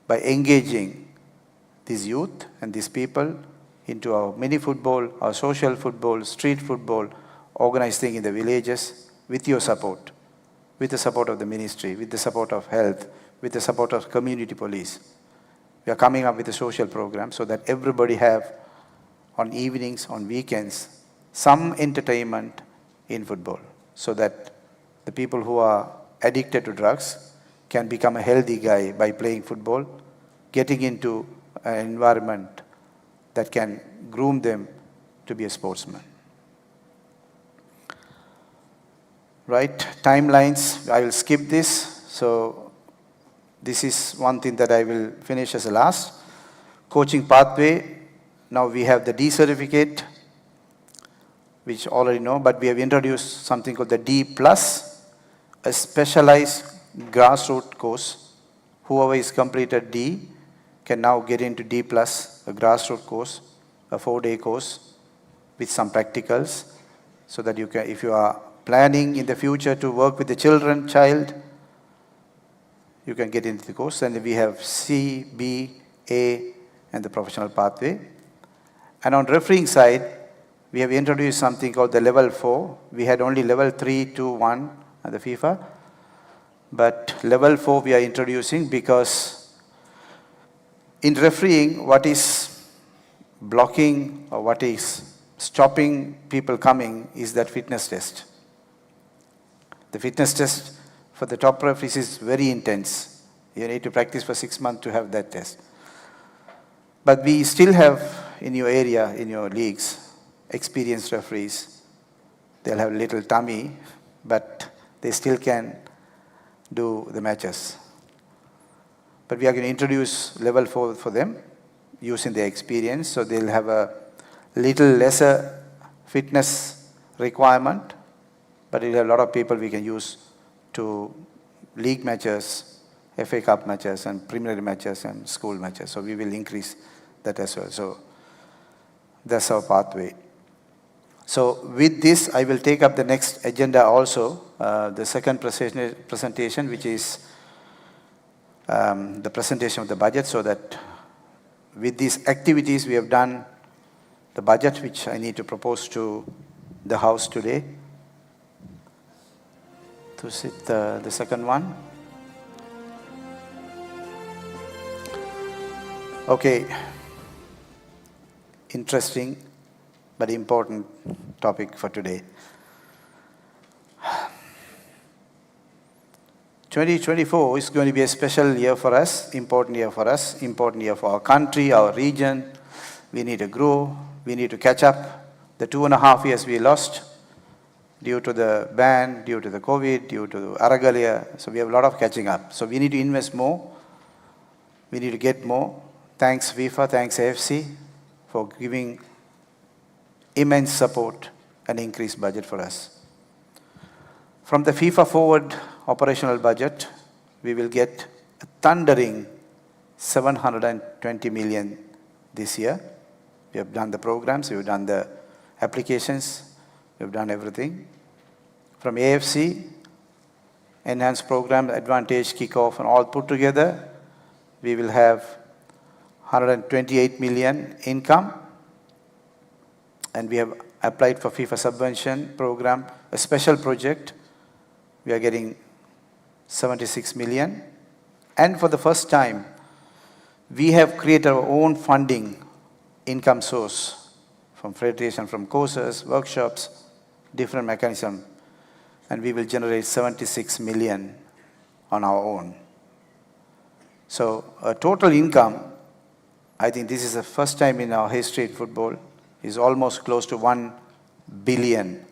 by engaging these youth and these people into our mini football, our social football, street football, organized thing in the villages with your support, with the support of the ministry, with the support of health, with the support of community police. We are coming up with a social program so that everybody have, on evenings, on weekends, some entertainment in football, so that the people who are addicted to drugs can become a healthy guy by playing football, getting into an environment that can groom them to be a sportsman. Right, timelines, I will skip this. So this is one thing that I will finish as a last. Coaching pathway, now we have the D certificate, which already know, but we have introduced something called the D+, a specialized grassroots course. Whoever is completed D can now get into D+, a grassroots course, a 4-day course with some practicals, so that you can, if you are planning in the future to work with the child, you can get into the course. And we have C, B, A, and the professional pathway. And on refereeing side, we have introduced something called the level 4. We had only level 3, 2, 1 at the FIFA. But level 4 we are introducing because in refereeing, what is blocking or what is stopping people coming is that fitness test. The fitness test for the top referees is very intense. You need to practice for 6 months to have that test. But we still have in your area, in your leagues, experienced referees They'll have a little tummy, but they still can do the matches. But we are going to introduce level 4 for them using their experience, so they'll have a little lesser fitness requirement, but we'll have a lot of people we can use to league matches, FA Cup matches, and preliminary matches, and school matches. So we will increase that as well. So that's our pathway. So with this, I will take up the next agenda also, the second presentation, which is the presentation of the budget, so that with these activities we have done the budget, which I need to propose to the House today. To sit the second one. Okay. Interesting but important topic for today. 2024 is going to be a special year for us, important year for us, important year for our country, our region. We need to grow, we need to catch up. The 2.5 years we lost due to the ban, due to the COVID, due to Aragalia, so we have a lot of catching up. So we need to invest more, we need to get more. Thanks FIFA, thanks AFC for giving immense support and increased budget for us. From the FIFA forward operational budget, we will get a thundering 720 million this year. We have done the programs, we have done the applications, we have done everything. From AFC, enhanced program, advantage, kickoff, and all put together, we will have 128 million income. And we have applied for FIFA subvention program, a special project. We are getting 76 million. And for the first time, we have created our own funding income source from federation, from courses, workshops, different mechanism. And we will generate 76 million on our own. So a total income, I think this is the first time in our history in football, is almost close to 1 billion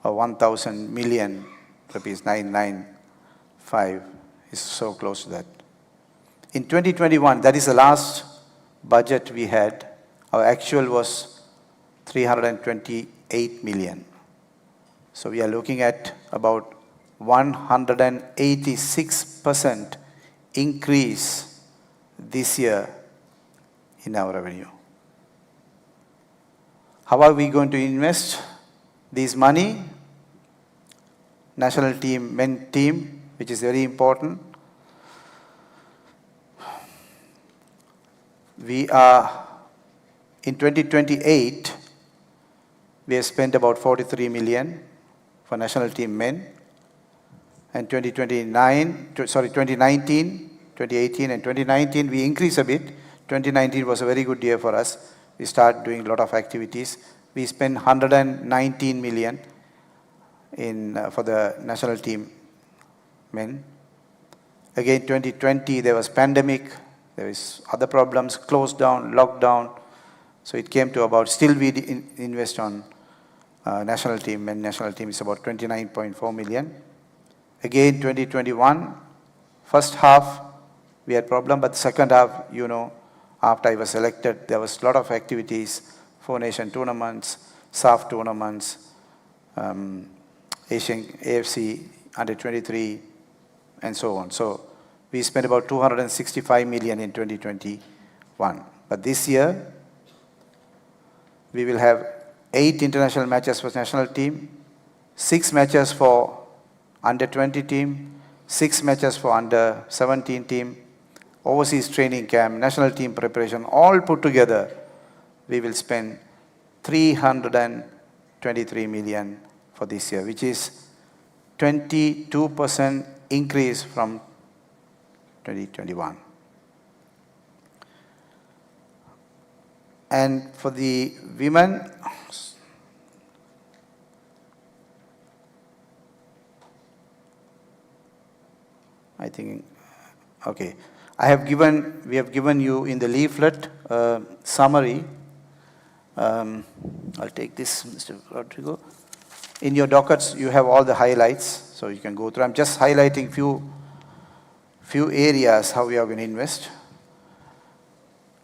or 1,000 million rupees, 995 is so close to that. In 2021, that is the last budget we had, our actual was 328 million. So we are looking at about 186% increase this year in our revenue. How are we going to invest this money? National team, men team, which is very important. We are, in 2028, we have spent about 43 million for national team men. And 2019, 2018 and 2019, we increased a bit. 2019 was a very good year for us. We started doing a lot of activities. We spent 119 million for the national team men. Again, 2020, there was pandemic, there was other problems, closed down, lockdown. So it came to about, still we invest on national team, men national team is about 29.4 million. Again, 2021, first half, we had problem, but second half, you know, after I was elected, there was a lot of activities, 4 nation tournaments, SAF tournaments, Asian AFC under 23, and so on. So we spent about 265 million in 2021. But this year, we will have 8 international matches for national team, 6 matches for under 20 team, 6 matches for under 17 team, overseas training camp, national team preparation, all put together, we will spend 323 million for this year, which is 22% increase from 2021. And for the women, I think, okay. We have given you in the leaflet summary. I'll take this, Mr. Rodrigo. In your dockets, you have all the highlights, so you can go through. I'm just highlighting few areas how we are going to invest.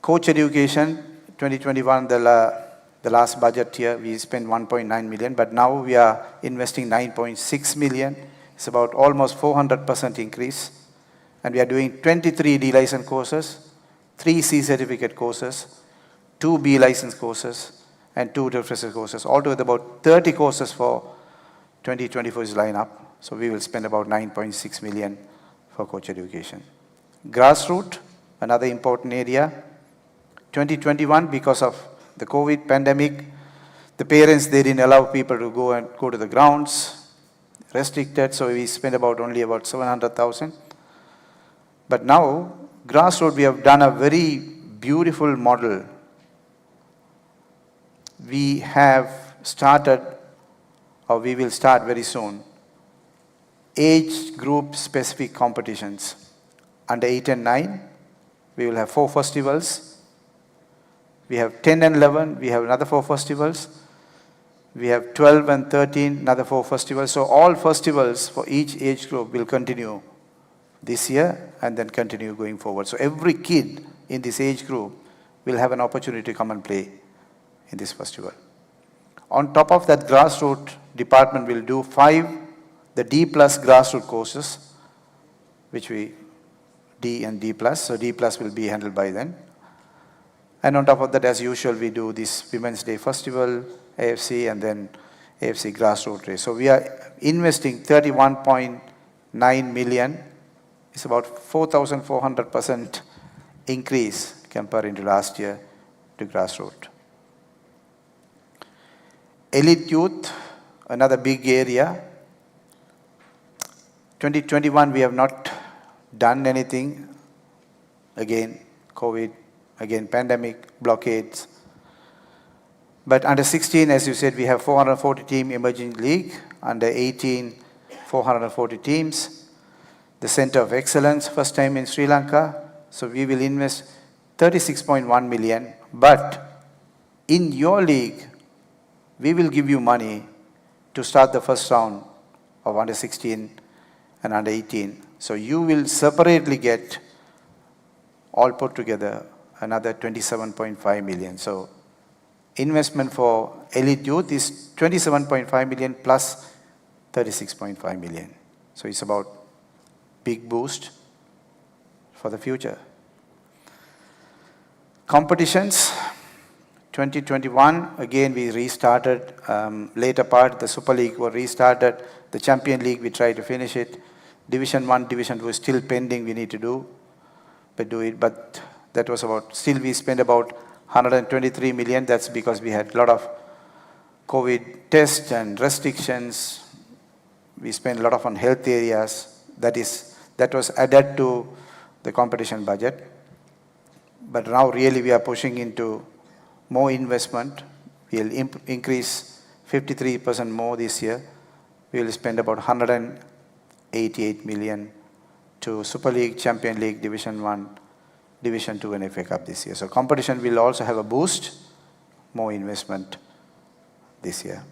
Coach education, 2021, the last budget year, we spent 1.9 million, but now we are investing 9.6 million. It's about almost 400% increase. And we are doing 23 D license courses, 3 C certificate courses, 2 B license courses, and 2 refresher courses. Altogether about 30 courses for 2024 is line up. So we will spend about 9.6 million for coach education. Grassroots, another important area. 2021, because of the COVID pandemic, the parents, they didn't allow people to go to the grounds, restricted, so we spent only about 700,000. But now, grassroots, we have done a very beautiful model. We have started, or we will start very soon, age group specific competitions. Under 8 and 9, we will have 4 festivals. We have 10 and 11, we have another 4 festivals. We have 12 and 13, another 4 festivals. So all festivals for each age group will continue this year and then continue going forward. So every kid in this age group will have an opportunity to come and play in this festival. On top of that, grassroots department will do 5, the D plus grassroots courses, which we, D and D plus, so D plus will be handled by then. And on top of that, as usual, we do this Women's Day Festival, AFC, and then AFC grassroots race. So we are investing 31.9 million. It's about 4,400% increase compared to last year to grassroots. Elite youth, another big area. 2021, we have not done anything. Again, COVID, again, pandemic, blockades. But under 16, as you said, we have 440 team emerging league. Under 18, 440 teams. The Center of Excellence, first time in Sri Lanka. So we will invest 36.1 million. But in your league, we will give you money to start the first round of under 16 and under 18. So you will separately get, all put together, another 27.5 million. So investment for elite youth is 27.5 million plus 36.5 million. So it's about big boost for the future. Competitions, 2021, again we restarted, later part, the Super League was restarted, the Champion League, we tried to finish it. Division 1, Division 2 is still pending, we need to do it, but that was about, still we spent about 123 million, that's because we had a lot of COVID tests and restrictions. We spent a lot on health areas, that was added to the competition budget. But now really we are pushing into more investment. We'll increase 53% more this year. We will spend about 188 million to Super League, Champion League, Division 1, Division 2 and FA Cup this year. So competition will also have a boost, more investment this year.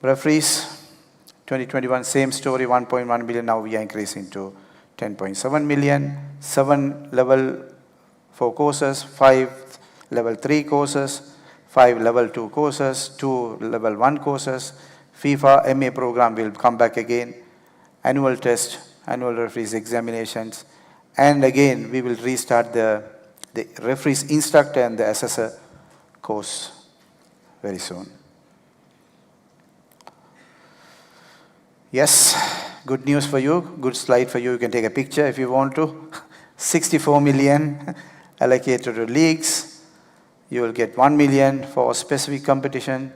Referees, 2021, same story, 1.1 million. Now we are increasing to 10.7 million. 7 level 4 courses, 5 level 3 courses, 5 level 2 courses, 2 level 1 courses. FIFA MA program will come back again. Annual test, annual referees examinations. And again, we will restart the referees instructor and the assessor course very soon. Yes, good news for you, good slide for you. You can take a picture if you want to. 64 million allocated to leagues. You will get 1 million for specific competition,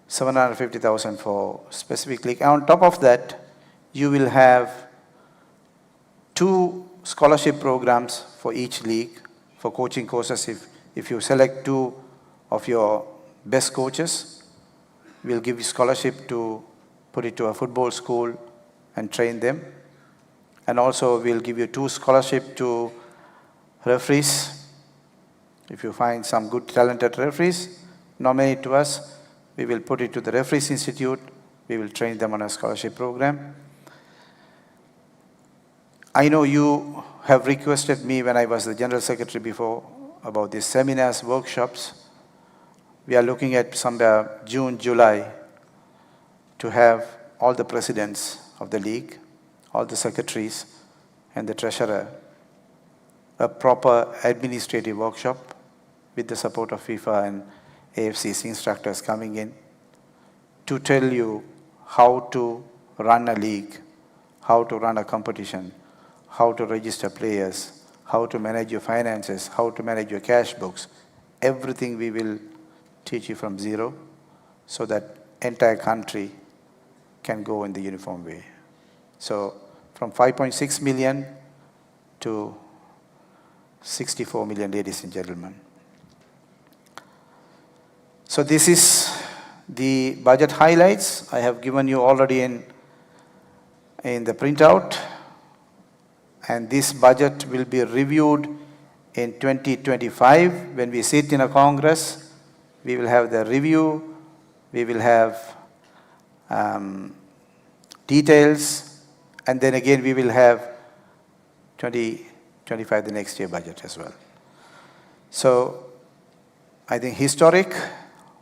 750,000 for specific league. And on top of that, you will have 2 scholarship programs for each league for coaching courses. If you select 2 of your best coaches, we'll give you scholarship to put it to a football school and train them. And also we'll give you 2 scholarship to referees. If you find some good talented referees, nominate to us. We will put it to the Referees Institute. We will train them on a scholarship program. I know you have requested me when I was the General Secretary before about these seminars, workshops. We are looking at somewhere June, July to have all the presidents of the league, all the secretaries and the treasurer, a proper administrative workshop with the support of FIFA and AFC's instructors coming in to tell you how to run a league, how to run a competition, how to register players, how to manage your finances, how to manage your cash books. Everything we will teach you from zero so that entire country can go in the uniform way. So from 5.6 million to 64 million, ladies and gentlemen. So this is the budget highlights I have given you already in the printout. And this budget will be reviewed in 2025 when we sit in a Congress. We will have the review. We will have details. And then again, we will have 2025, the next year budget as well. So I think historic,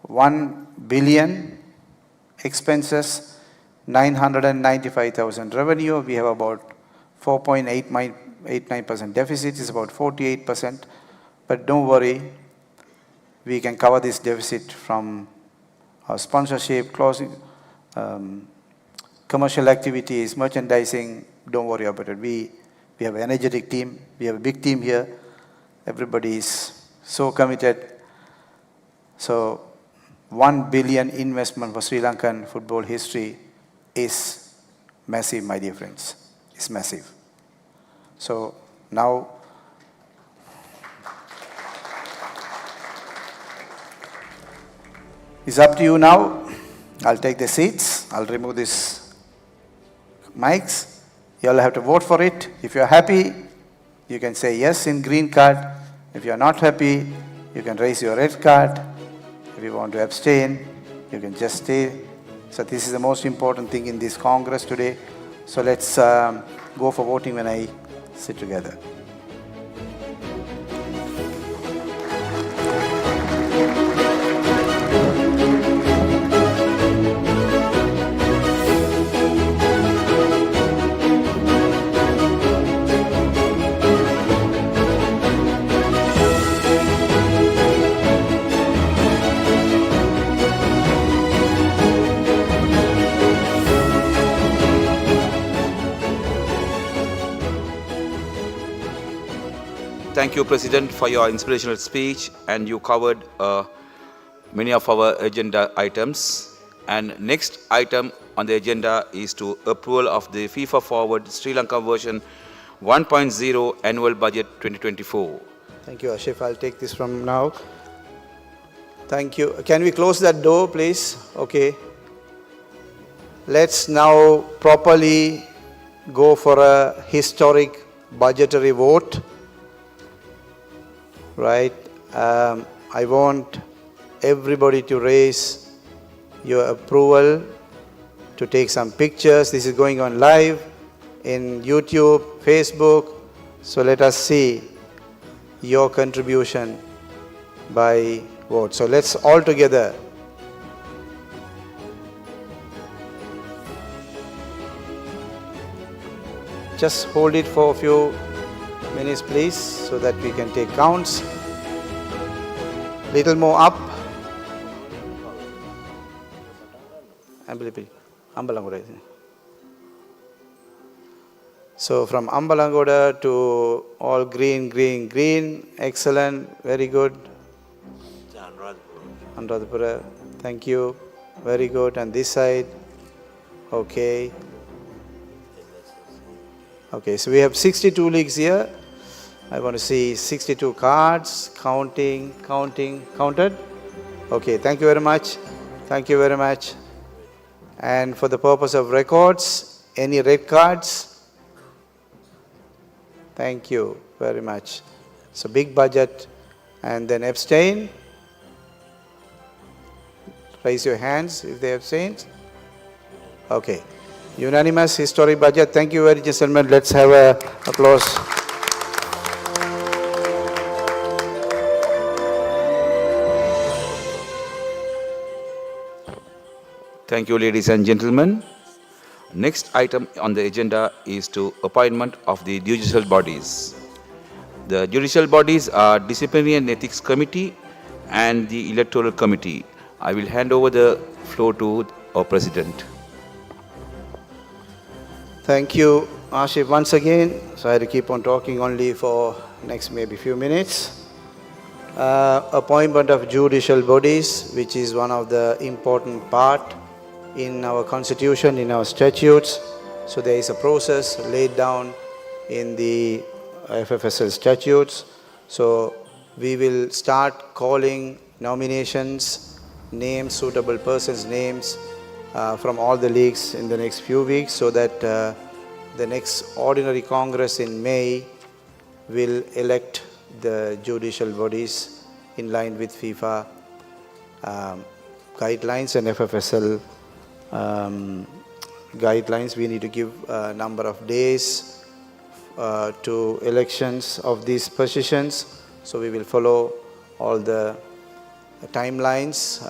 1 billion expenses, 995,000 revenue. We have about 4.89% deficit, is about 48%. But don't worry, we can cover this deficit from our sponsorship, closing, commercial activities, merchandising. Don't worry about it. We have an energetic team. We have a big team here. Everybody is so committed. So 1 billion investment for Sri Lankan football history is massive, my dear friends. It's massive. So now, it's up to you now. I'll take the seats. I'll remove these mics. You all have to vote for it. If you're happy, you can say yes in green card. If you're not happy, you can raise your red card. If you want to abstain, you can just stay. So this is the most important thing in this Congress today. So let's go for voting when I sit together. Thank you, President, for your inspirational speech, and you covered many of our agenda items. And next item on the agenda is to approval of the FIFA Forward Sri Lanka version 1.0 annual budget 2024. Thank you, Ashif. I'll take this from now. Thank you. Can we close that door, please? Okay. Let's now properly go for a historic budgetary vote. Right? I want everybody to raise your approval, to take some pictures. This is going on live in YouTube, Facebook. So let us see your contribution by vote. So let's all together. Just hold it for a few minutes, please, so that we can take counts. Little more up. So from Ambalangoda to all green, green, green. Excellent. Very good. Anuradhapura. Thank you. Very good. And this side. Okay. Okay, so we have 62 leagues here. I want to see 62 cards, counted. Okay, thank you very much. Thank you very much. And for the purpose of records, any red cards? Thank you very much. So big budget. And then abstain. Raise your hands if they abstained. Okay. Unanimous historic budget. Thank you very much, gentlemen. Let's have a applause. Thank you, ladies and gentlemen. Next item on the agenda is to appointment of the judicial bodies. The judicial bodies are Disciplinary and Ethics Committee and the Electoral Committee. I will hand over the floor to our President. Thank you, Ashif, once again. So I had to keep on talking only for next maybe few minutes. Appointment of judicial bodies, which is one of the important part in our constitution, in our statutes. So there is a process laid down in the FFSL statutes. So we will start calling nominations, names, suitable persons' names from all the leagues in the next few weeks, so that the next ordinary Congress in May will elect the judicial bodies in line with FIFA guidelines and FFSL guidelines. We need to give a number of days to elections of these positions. So we will follow all the timelines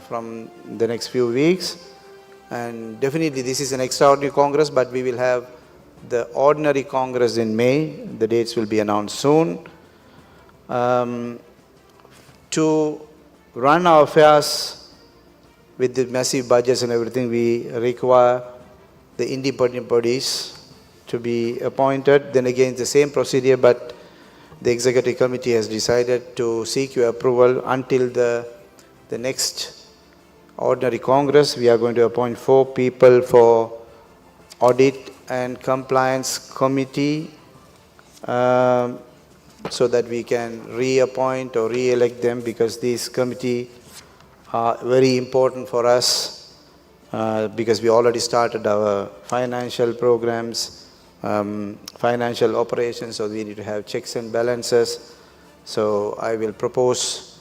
from the next few weeks. And definitely this is an extraordinary Congress, but we will have the ordinary Congress in May. The dates will be announced soon. To run our affairs with the massive budgets and everything, we require the independent bodies to be appointed. Then again, the same procedure, but the executive committee has decided to seek your approval until the next ordinary Congress. We are going to appoint 4 people for audit and compliance committee, so that we can reappoint or re-elect them, because these committee are very important for us, because we already started our financial programs, financial operations, so we need to have checks and balances. So I will propose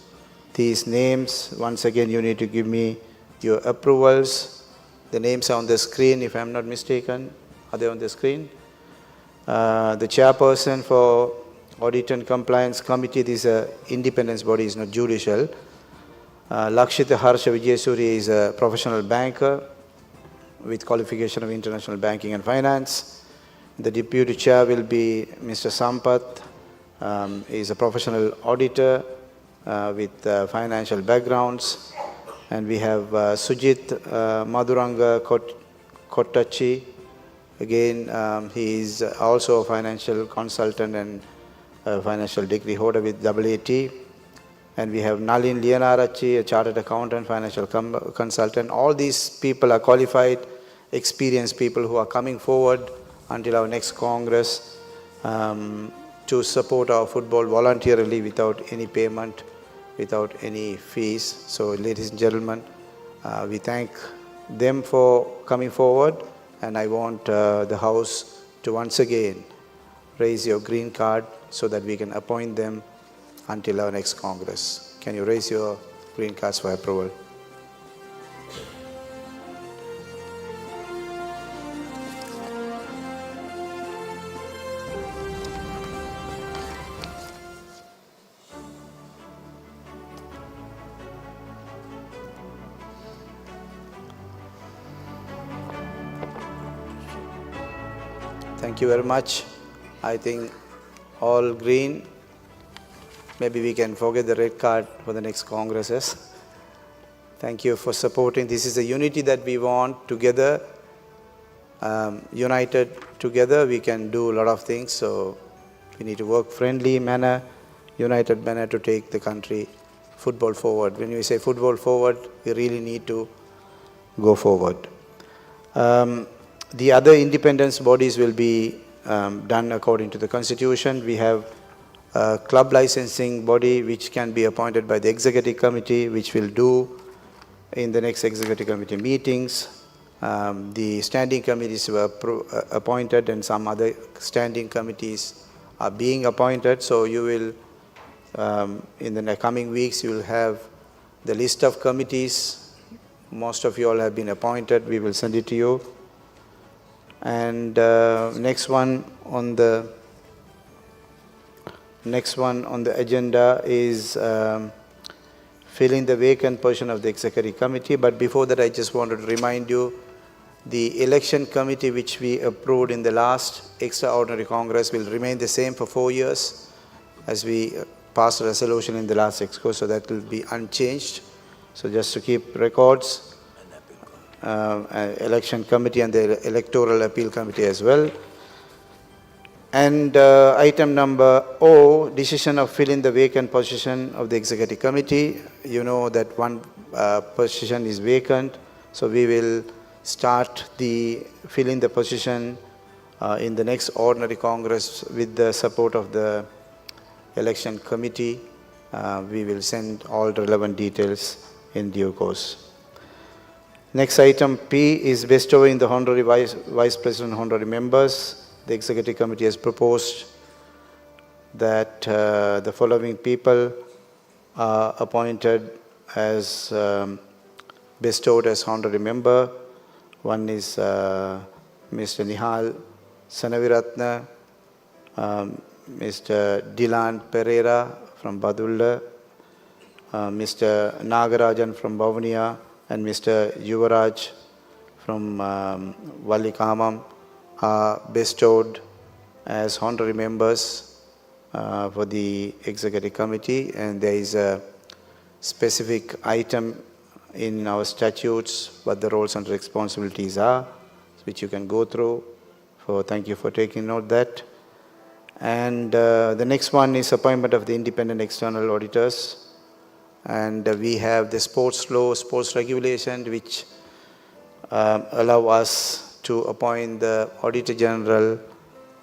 these names. Once again, you need to give me your approvals. The names are on the screen, if I'm not mistaken. Are they on the screen? The chairperson for Audit and Compliance Committee, this is an independence body, is not judicial. Lakshita Harsha Vijayasuri is a professional banker with qualification of international banking and finance. The deputy chair will be Mr. Sampath. He is a professional auditor with financial backgrounds. And we have Sujit Madhuranga Kottachi. Again, he is also a financial consultant and a financial degree holder with AAT. And we have Nalin Lianarachi, a chartered accountant, financial consultant. All these people are qualified, experienced people who are coming forward until our next Congress to support our football voluntarily without any payment, without any fees. So, ladies and gentlemen, we thank them for coming forward, and I want the House to once again raise your green card so that we can appoint them until our next Congress. Can you raise your green cards for approval? Thank you very much. I think all green. Maybe we can forget the red card for the next Congresses. Thank you for supporting. This is the unity that we want together. United together, we can do a lot of things. So we need to work friendly manner, united manner to take the country football forward. When we say football forward, we really need to go forward. The other independence bodies will be done according to the Constitution. We have a club licensing body which can be appointed by the executive committee, which will do in the next executive committee meetings. The standing committees were appointed, and some other standing committees are being appointed. So you will, in the coming weeks, you will have the list of committees most of you all have been appointed. We will send it to you. And next one on the agenda is filling the vacant position of the executive committee. But before that, I just wanted to remind you, the election committee which we approved in the last extraordinary Congress will remain the same for 4 years, as we passed a resolution in the last exco, so that will be unchanged. So just to keep records, election committee and the electoral appeal committee as well. And item number O, decision of filling the vacant position of the executive committee. You know that one position is vacant, so we will start the filling the position in the next ordinary Congress with the support of the election committee. We will send all relevant details in due course. Next item P is bestowing the honorary vice president honorary members. The executive committee has proposed that the following people are appointed as bestowed as honorary member. One is Mr. Nihal Sanaviratna, Mr. Dilan Pereira from Badulla, Mr. Nagarajan from Bavania, and Mr. Yuvaraj from Vallikamam are bestowed as honorary members for the executive committee, and there is a specific item in our statutes what the roles and responsibilities are, which you can go through. So thank you for taking note of that. And the next one is appointment of the independent external auditors. And we have the sports law, sports regulation, which allow us to appoint the Auditor General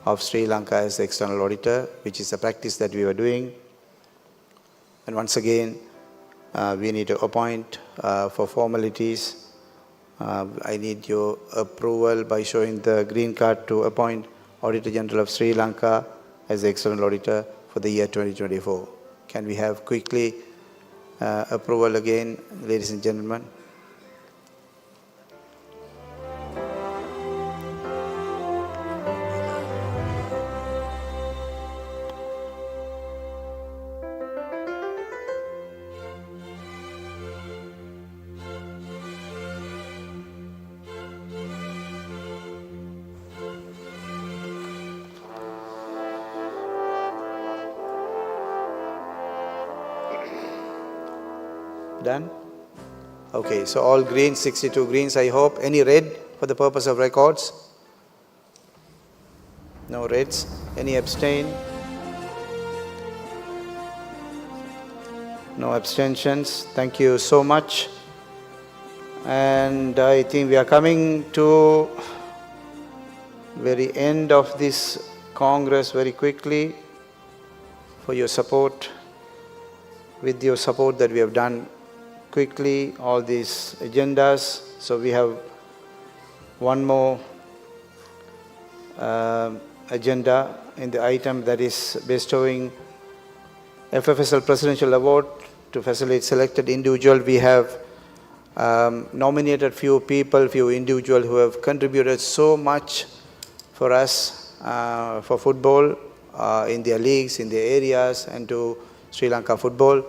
of Sri Lanka as the external auditor, which is a practice that we were doing. And once again, we need to appoint for formalities. I need your approval by showing the green card to appoint Auditor General of Sri Lanka as the external auditor for the year 2024. Can we have quickly approval again, ladies and gentlemen? Done? Okay, so all green, 62 greens, I hope. Any red for the purpose of records? No reds. Any abstain? No abstentions. Thank you so much. And I think we are coming to very end of this Congress very quickly. For your support, with your support that we have done quickly all these agendas. So we have one more agenda in the item, that is bestowing FFSL Presidential Award to facilitate selected individual. We have nominated few people, few individuals who have contributed so much for us for football in their leagues, in their areas, and to Sri Lanka football.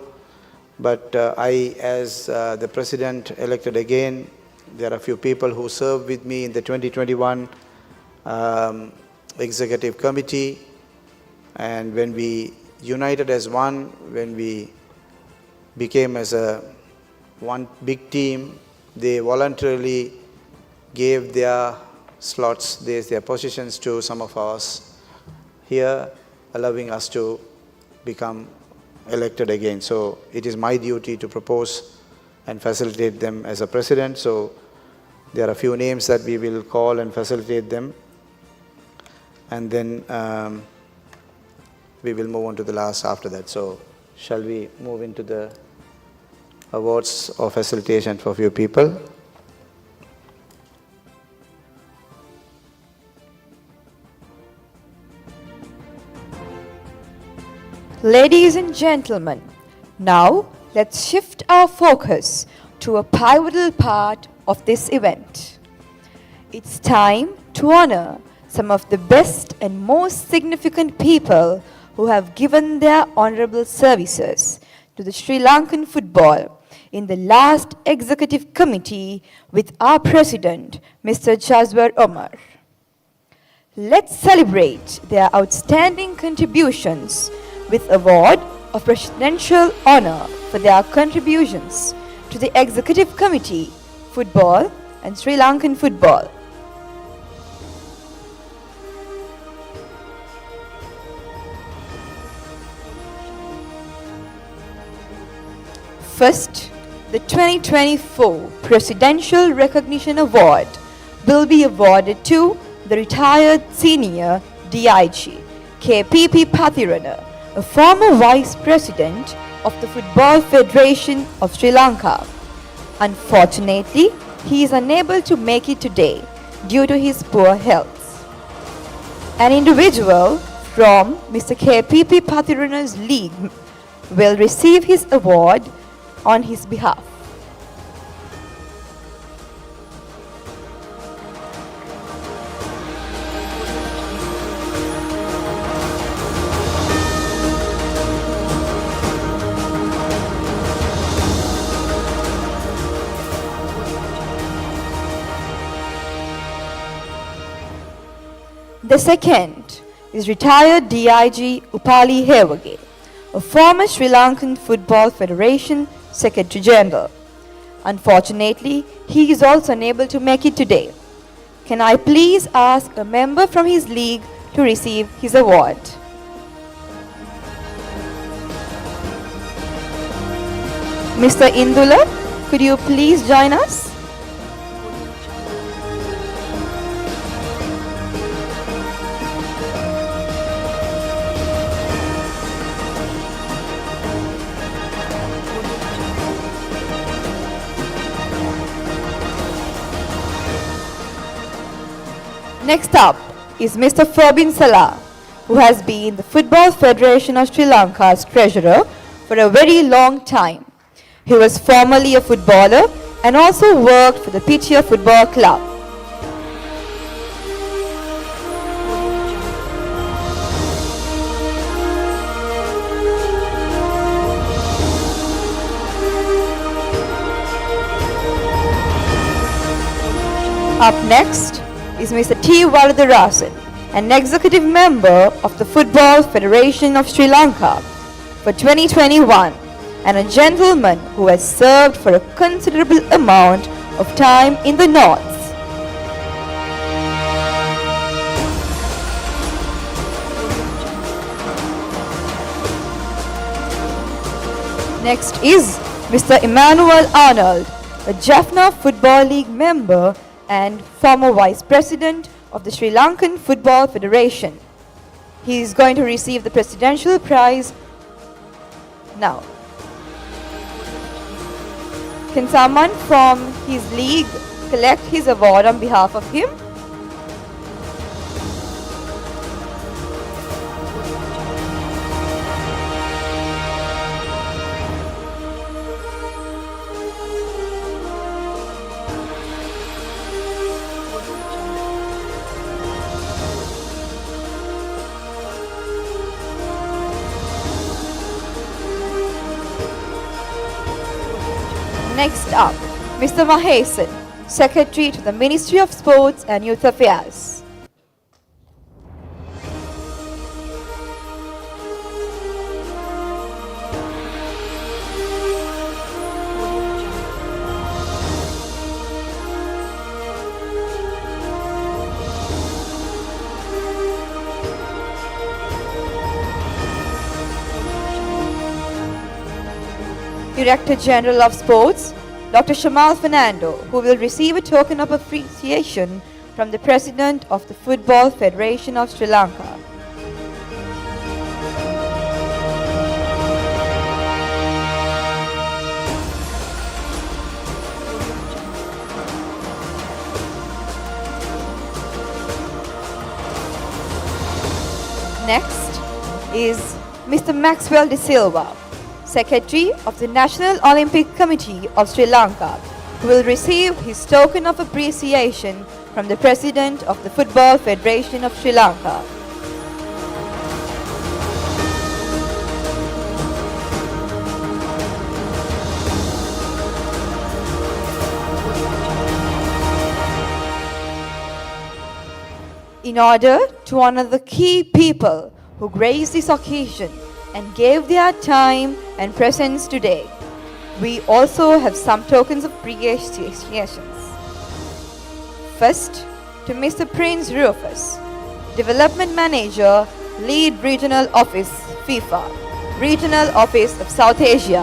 But I, as the president elected again, there are a few people who served with me in the 2021 executive committee. And when we united as one, when we became as a one big team, they voluntarily gave their slots, their positions to some of us here, allowing us to become elected again. So it is my duty to propose and facilitate them as a president. So there are a few names that we will call and facilitate them. And then we will move on to the last after that. So shall we move into the awards or facilitation for a few people? Ladies and gentlemen, now let's shift our focus to a pivotal part of this event. It's time to honor some of the best and most significant people who have given their honorable services to the Sri Lankan football in the last executive committee with our president, Mr. Jazwar Omar. Let's celebrate their outstanding contributions with award of presidential honor for their contributions to the executive committee, football and Sri Lankan football. First, the 2024 Presidential Recognition Award will be awarded to the retired senior DIG, KPP Pathirana, a former Vice President of the Football Federation of Sri Lanka. Unfortunately, he is unable to make it today due to his poor health. An individual from Mr. KPP Pathirana's league will receive his award on his behalf. The second is retired DIG Upali Hewage, a former Sri Lankan Football Federation Secretary General. Unfortunately, he is also unable to make it today. Can I please ask a member from his league to receive his award? Mr. Indula, could you please join us? Next up is Mr. Fobin Salah, who has been the Football Federation of Sri Lanka's treasurer for a very long time. He was formerly a footballer and also worked for the Pitya Football Club. Up next is Mr. T. Varadarasan, an executive member of the Football Federation of Sri Lanka for 2021 and a gentleman who has served for a considerable amount of time in the North. Next is Mr. Emmanuel Arnold, a Jaffna Football League member and former Vice President of the Sri Lankan Football Federation. He is going to receive the Presidential Prize now. Can someone from his league collect his award on behalf of him? Next up, Mr. Mahesan, Secretary to the Ministry of Sports and Youth Affairs. Director General of Sports, Dr. Shamal Fernando, who will receive a token of appreciation from the President of the Football Federation of Sri Lanka. Next is Mr. Maxwell De Silva, Secretary of the National Olympic Committee of Sri Lanka, who will receive his token of appreciation from the President of the Football Federation of Sri Lanka. In order to honor the key people who graced this occasion and gave their time and presence today, we also have some tokens of appreciations. First, to Mr. Prince Rufus, Development Manager, Lead Regional Office, FIFA, Regional Office of South Asia.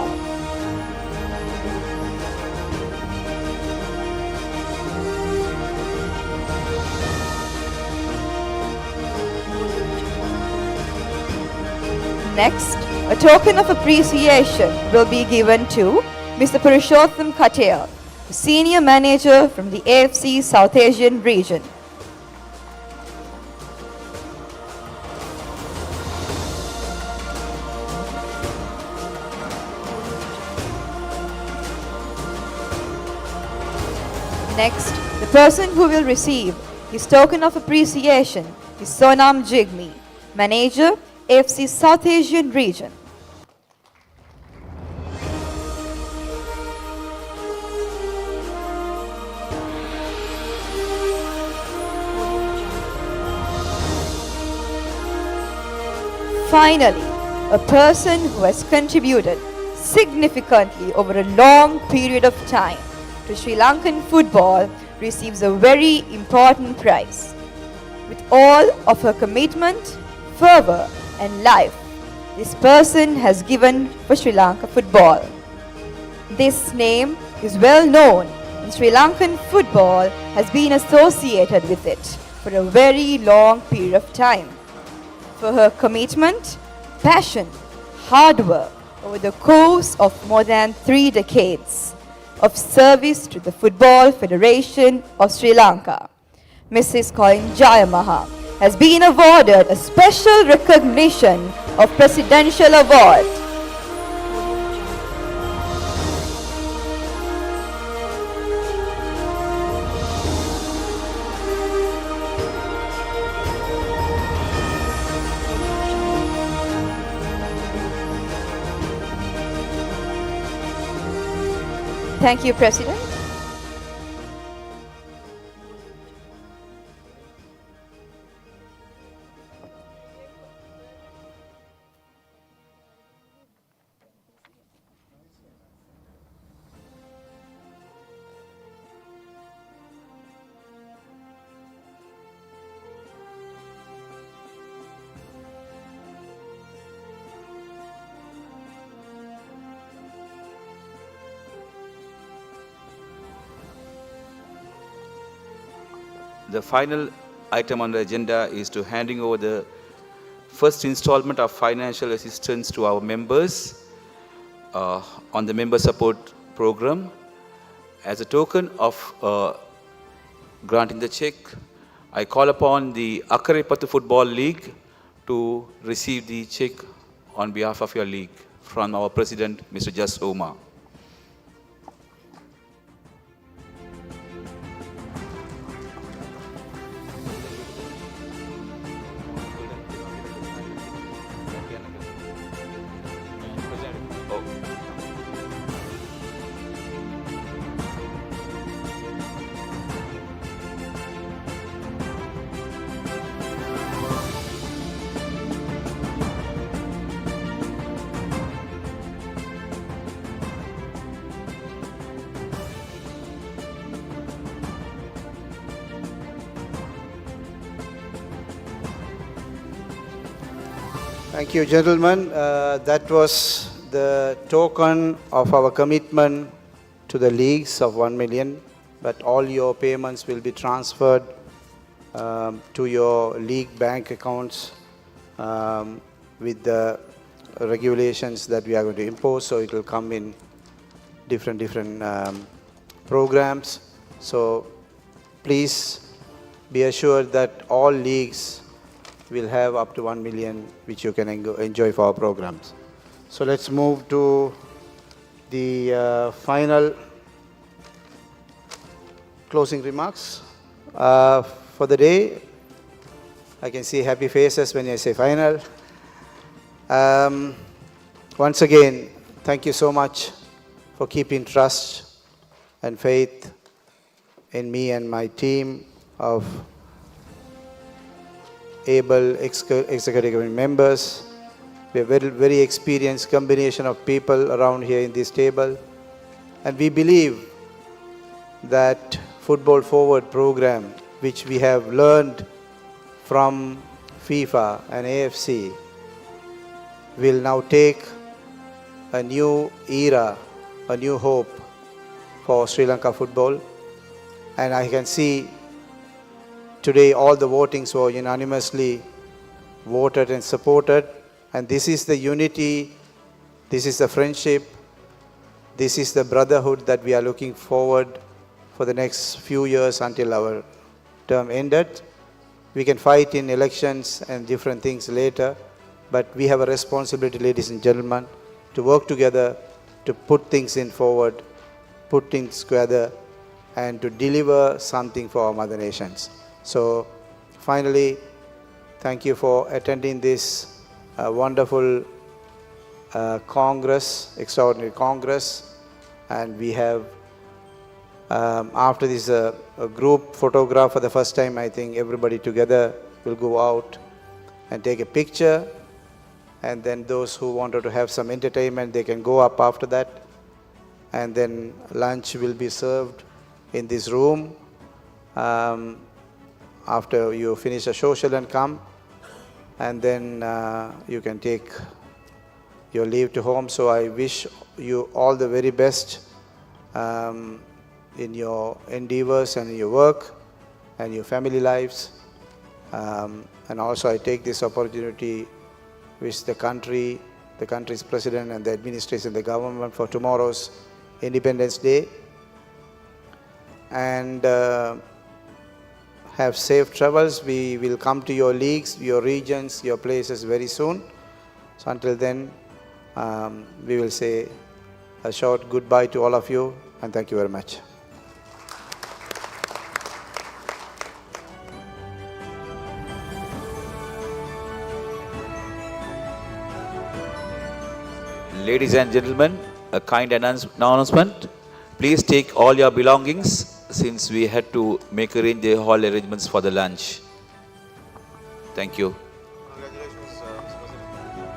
Next, a token of appreciation will be given to Mr. Purushottam Katel, Senior Manager from the AFC South Asian region. Next, the person who will receive his token of appreciation is Sonam Jigme, Manager, AFC South Asian region. Finally, a person who has contributed significantly over a long period of time to Sri Lankan football receives a very important prize. With all of her commitment, fervour and life, this person has given for Sri Lanka football. This name is well known and Sri Lankan football has been associated with it for a very long period of time. For her commitment, passion, hard work over the course of more than 3 decades of service to the Football Federation of Sri Lanka, Mrs. Colin Jayamaha has been awarded a special recognition of Presidential Award. Thank you, President. The final item on the agenda is to handing over the first installment of financial assistance to our members on the member support program. As a token of granting the check, I call upon the Akarepattu Football League to receive the check on behalf of your league from our president, Mr. Jas Oma. Thank you, gentlemen. That was the token of our commitment to the leagues of 1 million, but all your payments will be transferred to your league bank accounts with the regulations that we are going to impose. So it will come in different programs. So please be assured that all leagues will have up to 1 million which you can enjoy for our programs. So let's move to the final closing remarks for the day. I can see happy faces when I say final. Once again, thank you so much for keeping trust and faith in me and my team of able executive members. We are very, very experienced combination of people around here in this table. And we believe that Football Forward program, which we have learned from FIFA and AFC, will now take a new era, a new hope for Sri Lanka football. And I can see today all the votings were unanimously voted and supported. And this is the unity, this is the friendship, this is the brotherhood that we are looking forward for the next few years until our term ended. We can fight in elections and different things later, but we have a responsibility, ladies and gentlemen, to work together, to put things in forward, put things together, and to deliver something for our mother nations. So finally, thank you for attending this wonderful Congress, extraordinary Congress. And we have, after this a group photograph for the first time, I think everybody together will go out and take a picture. And then those who wanted to have some entertainment, they can go up after that. And then lunch will be served in this room after you finish a social and come. And then you can take your leave to home. So I wish you all the very best in your endeavors and in your work and your family lives. And also I take this opportunity, wish the country's president and the administration, the government for tomorrow's Independence Day. And have safe travels. We will come to your leagues, your regions, your places very soon. So until then, we will say a short goodbye to all of you, and thank you very much. Ladies and gentlemen, a kind announcement. Please take all your belongings since we had to make the hall arrangements for the lunch. Thank you. Congratulations, Mr. President.